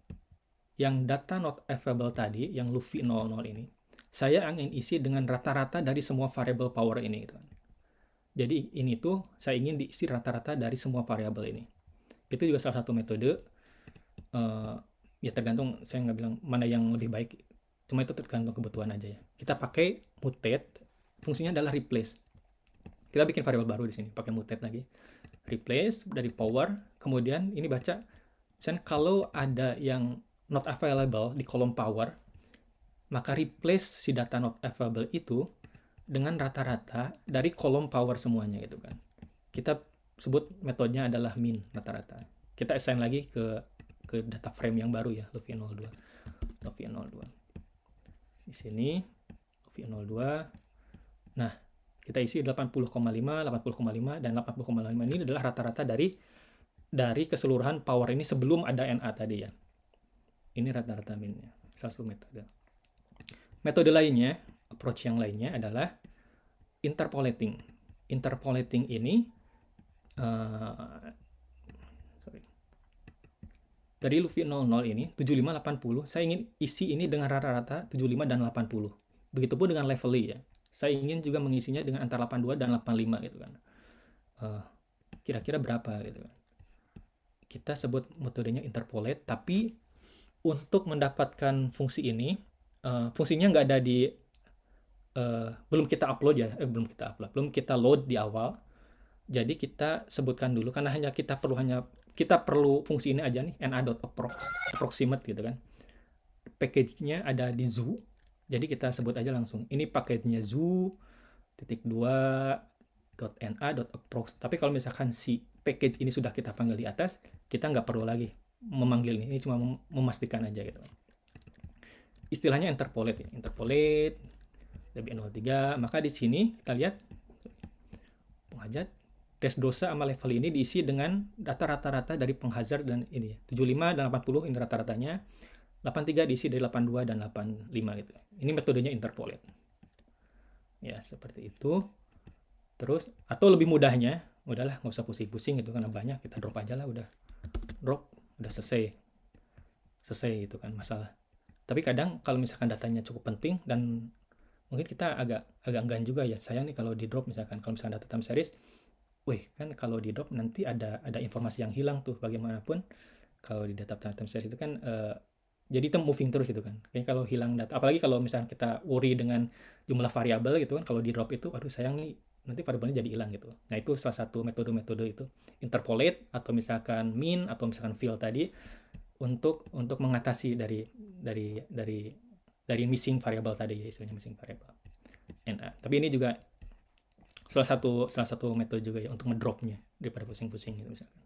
yang data not available tadi, yang Luffy 00 ini, saya ingin isi dengan rata-rata dari semua variable power ini gitu kan. Jadi ini tuh saya ingin diisi rata-rata dari semua variabel ini. Itu juga salah satu metode. Ya tergantung, saya nggak bilang mana yang lebih baik, cuma itu tergantung kebutuhan aja ya. Kita pakai mutate, fungsinya adalah replace. Kita bikin variabel baru di sini, pakai mutate lagi. Replace dari power, kemudian ini baca, misalnya kalau ada yang not available di kolom power, maka replace si data not available itu dengan rata-rata dari kolom power semuanya gitu kan. Kita sebut metodenya adalah min rata-rata. Kita assign lagi ke data frame yang baru ya, Luffy 02. Luffy 02. Di sini Luffy 02. Nah, kita isi 80,5, 80,5 dan 80,5 ini adalah rata-rata dari keseluruhan power ini sebelum ada NA tadi ya. Ini rata-rata minnya. Salah satu metode. Metode lainnya, approach yang lainnya adalah interpolating. Interpolating ini dari Luffy 00 ini, 75, 80, saya ingin isi ini dengan rata-rata 75 dan 80. Begitupun dengan levelly ya. Saya ingin juga mengisinya dengan antara 82 dan 85 gitu kan. Kira-kira berapa gitu kan. Kita sebut metodenya interpolate, tapi untuk mendapatkan fungsi ini, fungsinya nggak ada di, belum kita upload ya, belum kita load di awal. Jadi kita sebutkan dulu, karena kita perlu fungsi ini aja nih, na.approximate gitu kan. Package-nya ada di zoo, Jadi kita sebut aja langsung. Ini paketnya zoo.2.na.approx. Tapi kalau misalkan si package ini sudah kita panggil di atas, kita nggak perlu lagi memanggil ini cuma memastikan aja gitu. Istilahnya interpolate ya. Interpolate lebih 03. Maka di sini kita lihat penghazard Dressrosa sama level ini diisi dengan data rata-rata dari penghazard dan ini 75 dan 80 ini rata-ratanya. 83 diisi dari 82 dan 85 gitu. Ini metodenya interpolate. Ya, seperti itu. Terus atau lebih mudahnya, udahlah nggak usah pusing-pusing gitu karena banyak, kita drop aja lah, udah selesai gitu kan masalah. Tapi kadang kalau misalkan datanya cukup penting dan mungkin kita agak enggan juga ya, sayang nih kalau di drop misalkan, kalau misalkan data time series, kan kalau di drop nanti ada informasi yang hilang tuh bagaimanapun. Kalau di data time series itu kan jadi itu moving terus gitu kan. Kayaknya kalau hilang data, apalagi kalau misalnya kita worry dengan jumlah variabel gitu kan, kalau di drop itu, aduh sayang nih, nanti variabelnya jadi hilang gitu. Nah itu salah satu metode itu, interpolate atau misalkan min atau misalkan fill tadi untuk mengatasi dari missing variabel tadi ya, istilahnya missing variabel. Tapi ini juga salah satu metode juga ya untuk ngedropnya daripada pusing-pusing gitu misalkan.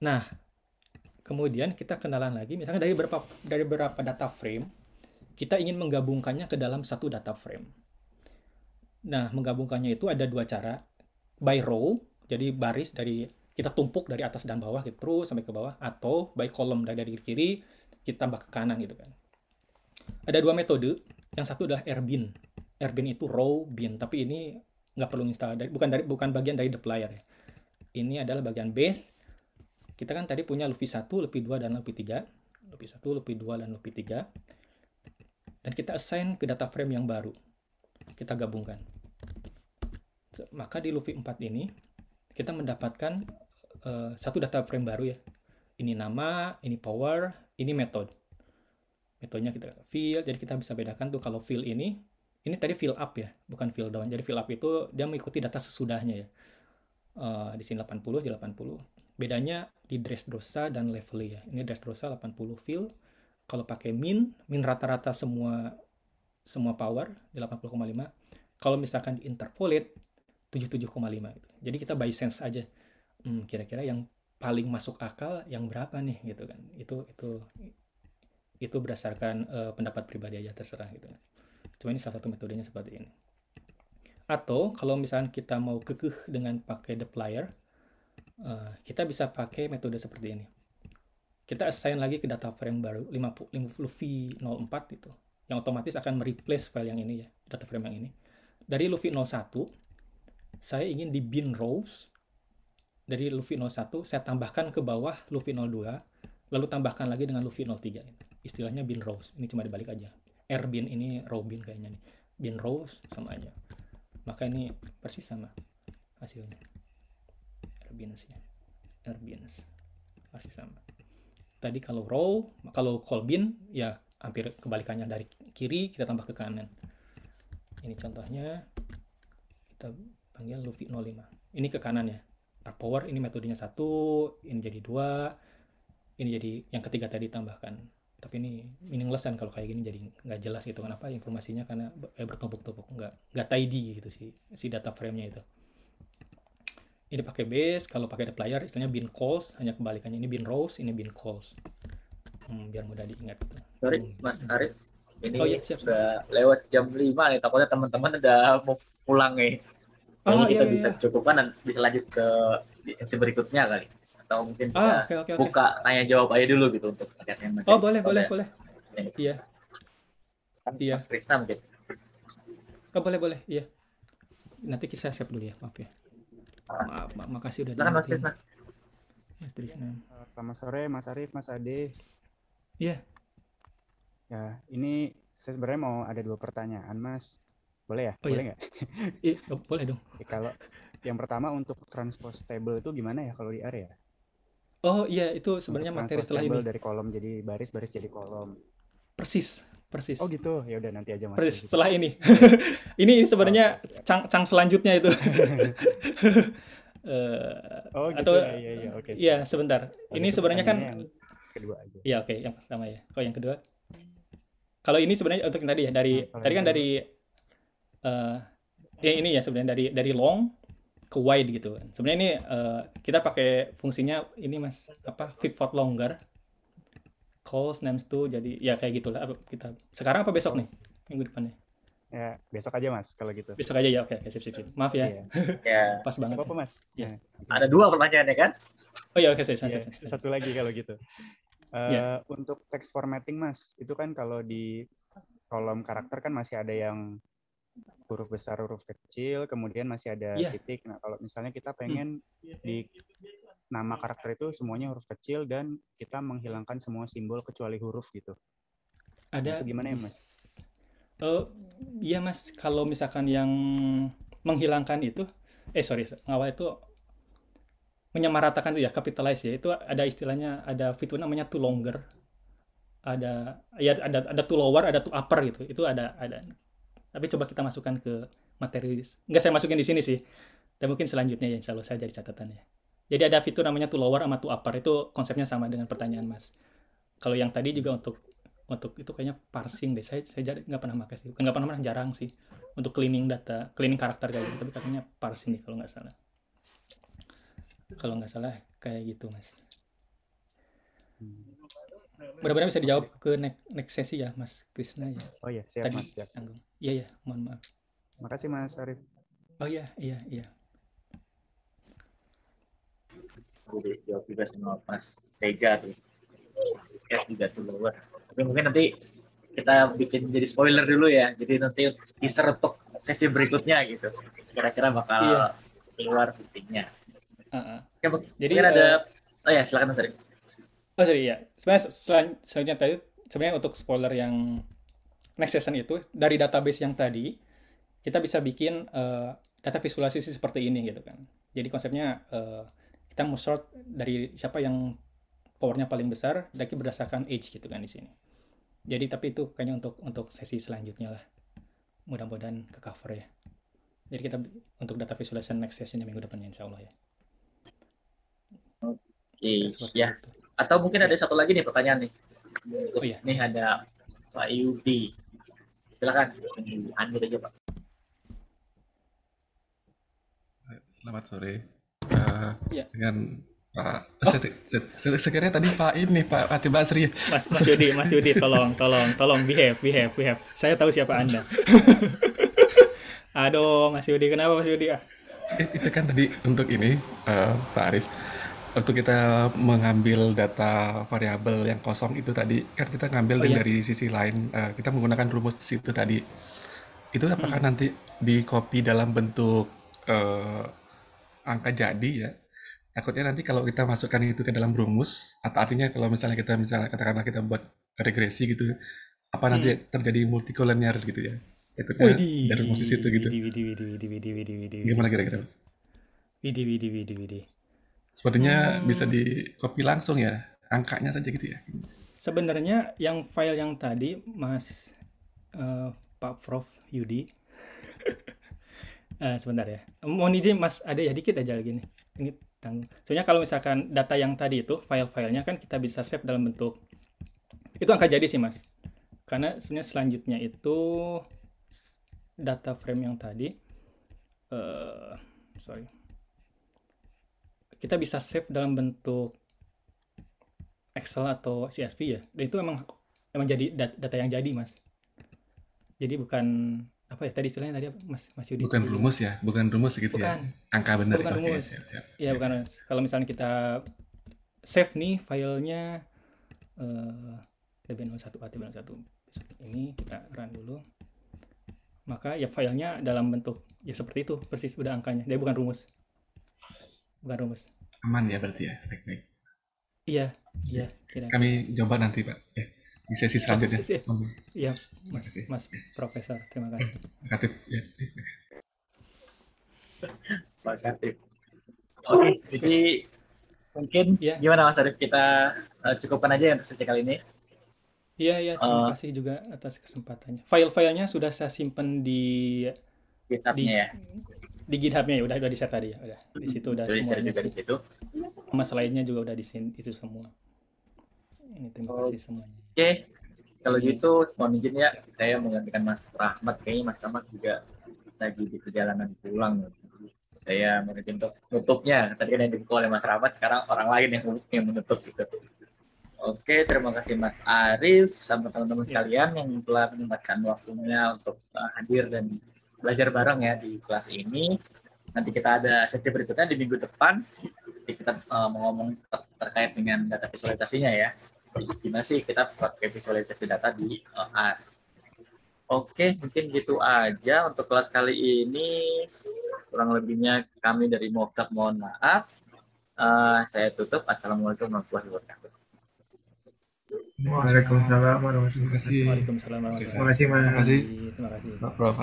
Nah, kemudian kita kenalan lagi, misalnya dari beberapa data frame, kita ingin menggabungkannya ke dalam satu data frame. Nah, menggabungkannya itu ada dua cara, by row, jadi baris dari kita tumpuk dari atas dan bawah gitu, terus sampai ke bawah, atau by column dari kiri kita tambah ke kanan gitu kan. Ada dua metode, yang satu adalah rbin. Rbin itu row bin, tapi ini nggak perlu install, bukan bagian dari deployer ya. Ini adalah bagian base. Kita kan tadi punya Luffy 1, Luffy 2, dan Luffy 3. Luffy 1, Luffy 2, dan Luffy 3. Dan kita assign ke data frame yang baru. Kita gabungkan. Maka di Luffy 4 ini, kita mendapatkan satu data frame baru ya. Ini nama, ini power, ini method. Metodenya kita fill, jadi kita bisa bedakan tuh kalau fill ini tadi fill up ya, bukan fill down. Jadi fill up itu dia mengikuti data sesudahnya ya. Di sini 80, di 80. Bedanya di Dressrosa dan Levelly ya. Ini Dressrosa 80 fill. Kalau pakai min rata-rata semua power di 80,5. Kalau misalkan di interpolate 77,5 gitu. Jadi kita by sense aja. Kira-kira yang paling masuk akal yang berapa nih gitu kan. Itu berdasarkan pendapat pribadi aja, terserah gitu. Cuma ini salah satu metodenya seperti ini. Atau kalau misalkan kita mau kekeh dengan pakai deployer, kita bisa pakai metode seperti ini. Kita assign lagi ke data frame baru 50 Luffy 04 itu, yang otomatis akan mereplace file yang ini ya, data frame yang ini. Dari Luffy 01, saya ingin di bin rows. Dari Luffy 01, saya tambahkan ke bawah Luffy 02, lalu tambahkan lagi dengan Luffy 03. Istilahnya bin rows. Ini cuma dibalik aja. R bin ini row bin kayaknya nih. Bin rows sama aja. Maka ini persis sama hasilnya. Rbins masih sama. Tadi kalau row, kalau call bin ya hampir kebalikannya, dari kiri kita tambah ke kanan. Ini contohnya kita panggil Luffy 05. Ini ke kanan ya. Power ini metodenya 1, ini jadi 2, ini jadi yang ketiga tadi tambahkan. Tapi ini meaningless kan kalau kayak gini, jadi nggak jelas gitu kenapa informasinya, karena bertumpuk-tumpuk, nggak tidy gitu si data frame-nya itu. Ini pakai base, kalau pakai deployer istilahnya bin calls, hanya kebalikannya, ini bin rows, ini bin calls. Biar mudah diingat. Sorry, Mas Arif, ini siap. sudah lewat jam 5 nih, takutnya teman-teman udah mau pulang nih. Ini kita bisa cukupkan dan bisa lanjut ke sesi berikutnya kali. Atau mungkin kita buka tanya jawab aja dulu gitu untuk yang boleh. Iya. Kan Mas Krisna mungkin. Boleh. Iya. Nanti kita siap dulu ya, maaf ya. Maaf, makasih udah datang. Mas Krisna. Mas Krisna. Selamat sore Mas Arif, Mas Ade. Iya. Ya, ini saya sebenarnya mau ada 2 pertanyaan, Mas. Boleh ya? Boleh nggak? Iya, boleh dong. Kalau yang pertama untuk transpose table itu gimana ya kalau di area? Oh iya, itu sebenarnya materi setelah ini. Dari kolom jadi baris jadi kolom. Persis. Oh gitu, ya udah nanti aja Mas. Persis setelah ini. ini sebenarnya cang selanjutnya itu. Gitu. Atau iya, oke. Iya, sebentar. Ini sebenarnya kan yang kedua aja. Iya, oke, yang pertama ya. Kalau yang kedua? Kalau ini sebenarnya untuk yang tadi ya dari Kalau tadi yang kan kedua, dari ini ya sebenarnya dari long ke wide gitu kan. Sebenarnya ini kita pakai fungsinya ini Mas apa pivot longer calls names to jadi ya kayak gitulah kita. Sekarang apa besok oh nih? Minggu depannya. ya besok aja Mas kalau gitu. Besok aja ya. Oke, sip sip sip. Maaf ya. Iya. Ya, Pas Nggak banget apa-apa ya. Mas. Iya. Nah, ada 2 pertanyaannya kan? Oh ya oke saya iya, satu lagi kalau gitu. Iya. Untuk text formatting Mas, itu kan kalau di kolom karakter kan masih ada yang huruf besar, huruf kecil, kemudian masih ada Iya. titik. Nah, kalau misalnya kita pengen di nama karakter itu semuanya huruf kecil dan kita menghilangkan semua simbol kecuali huruf gitu. Nah, Ada itu gimana ya Mas? iya Mas, kalau misalkan yang menghilangkan itu sorry, awal itu menyamaratakan itu ya, capitalize ya. Itu ada istilahnya, ada fitur namanya to longer. Ada to lower, ada to upper gitu. Itu ada. Tapi coba kita masukkan ke materi. Nggak saya masukin di sini sih. Dan mungkin selanjutnya ya insya Allah saya jadi catatannya. Jadi ada fitur namanya to lower sama to upper. Itu konsepnya sama dengan pertanyaan Mas. Kalau yang tadi juga untuk itu kayaknya parsing deh. Saya nggak pernah pakai sih. Bukan nggak pernah, jarang sih. Untuk cleaning data, cleaning karakter kayak gitu. Tapi katanya parsing nih kalau nggak salah. Kalau nggak salah kayak gitu Mas. Mudah-mudahan bisa dijawab ke next sesi ya Mas Krisna ya. Oh iya, siap Tadi Mas, siap. tanggung. Iya, mohon maaf. Makasih Mas Arif. Oh iya. Udah jawab juga sama Mas Tega tuh. Ya juga tuh lower. Tapi mungkin nanti kita bikin jadi spoiler dulu ya. Jadi nanti teaser untuk sesi berikutnya gitu. Kira-kira bakal keluar fiksinya. Oke, Jadi mungkin ada oh ya silakan Mas Arif. oh sorry ya. Sebenarnya selanjutnya tadi sebenarnya untuk spoiler yang next session itu dari database yang tadi kita bisa bikin data visualisasi seperti ini gitu kan. Jadi konsepnya kita mau sort dari siapa yang powernya paling besar lagi berdasarkan age gitu kan di sini. Jadi tapi itu kayaknya untuk sesi selanjutnya lah. Mudah-mudahan ke cover ya. Jadi kita untuk data visualization next session minggu depannya insya Allah ya. Oke, ya. Itu. Atau mungkin ada satu lagi nih pertanyaan nih. Oh iya. Nih ada Pak Yudi. Silakan, unmute aja Pak. Selamat sore. Iya. Dengan Pak, sekiranya tadi Pak ini Pak Fatih Basri. Mas Yudi, tolong behave. Saya tahu siapa Anda. Aduh, Mas Yudi, kenapa Mas Yudi? Itu kan tadi untuk ini Pak Arif. Waktu kita mengambil data variabel yang kosong itu tadi kan kita ngambil dari sisi lain, kita menggunakan rumus di situ tadi. Itu apakah nanti di copy dalam bentuk angka jadi ya? Takutnya nanti kalau kita masukkan itu ke dalam rumus, atau artinya kalau misalnya katakanlah kita buat regresi gitu, apa nanti terjadi multicollinear gitu ya? Takutnya dari rumus di situ gitu. Gimana kira-kira Mas? Widih. Sepertinya bisa di copy langsung ya, angkanya saja gitu ya. Sebenarnya yang file yang tadi Mas Pak Prof Yudi sebentar ya. Mohon izin Mas, ada ya dikit aja lagi nih. Ini tanggung. Soalnya kalau misalkan data yang tadi itu file-filenya kan kita bisa save dalam bentuk itu angka jadi sih Mas. Karena selanjutnya itu data frame yang tadi kita bisa save dalam bentuk Excel atau CSV ya. Dan itu emang jadi data yang jadi Mas. Jadi bukan apa ya tadi istilahnya tadi Mas Yudi. Bukan rumus ya, bukan rumus gitu ya. Angka benar. Bukan rumus. Siap. Iya bukan. Kalau misalnya kita save nih filenya DB01 AT01 ini kita run dulu. Maka ya filenya dalam bentuk ya seperti itu persis udah angkanya. Dia bukan rumus. Aman ya berarti ya, baik. Iya. Kira-kira. Kami coba nanti Pak, ya, di sesi selanjutnya. Iya, Mas Profesor, terima kasih. Katip, ya. Pak Katip. Oke, jadi mungkin gimana Mas Arif kita cukupkan aja untuk sesi kali ini. Iya, terima kasih juga atas kesempatannya. File-filenya sudah saya simpan di GitHub-nya ya. Di GitHub-nya ya udah di-share tadi ya, udah. Di situ udah semuanya juga di situ. Mas lainnya juga udah di itu semua. Ini terima kasih semuanya. Oke. Kalau Ini gitu, mohon izin ya, saya menggantikan Mas Rahmat. Kayaknya Mas Rahmat juga lagi di perjalanan pulang. Saya mau izin untuk tutupnya. Tadi kan yang dibuka oleh Mas Rahmat, sekarang orang lain yang menutup gitu. Oke, terima kasih Mas Arif sama teman-teman sekalian yang telah menyempatkan waktunya untuk hadir dan belajar bareng ya di kelas ini. Nanti kita ada sesi berikutnya di minggu depan. Jadi kita mau ngomong terkait dengan data visualisasinya ya. Gimana sih kita pakai visualisasi data di R. Oke, mungkin gitu aja untuk kelas kali ini. Kurang lebihnya kami dari Mokap mohon maaf. Saya tutup. Assalamualaikum warahmatullahi wabarakatuh. Waalaikumsalam warahmatullahi Terima kasih. Waalaikumsalam warahmatullahi wabarakatuh. Terima kasih, Mas. Terima kasih, wabarakatuh. Terima kasih. Pak Prof.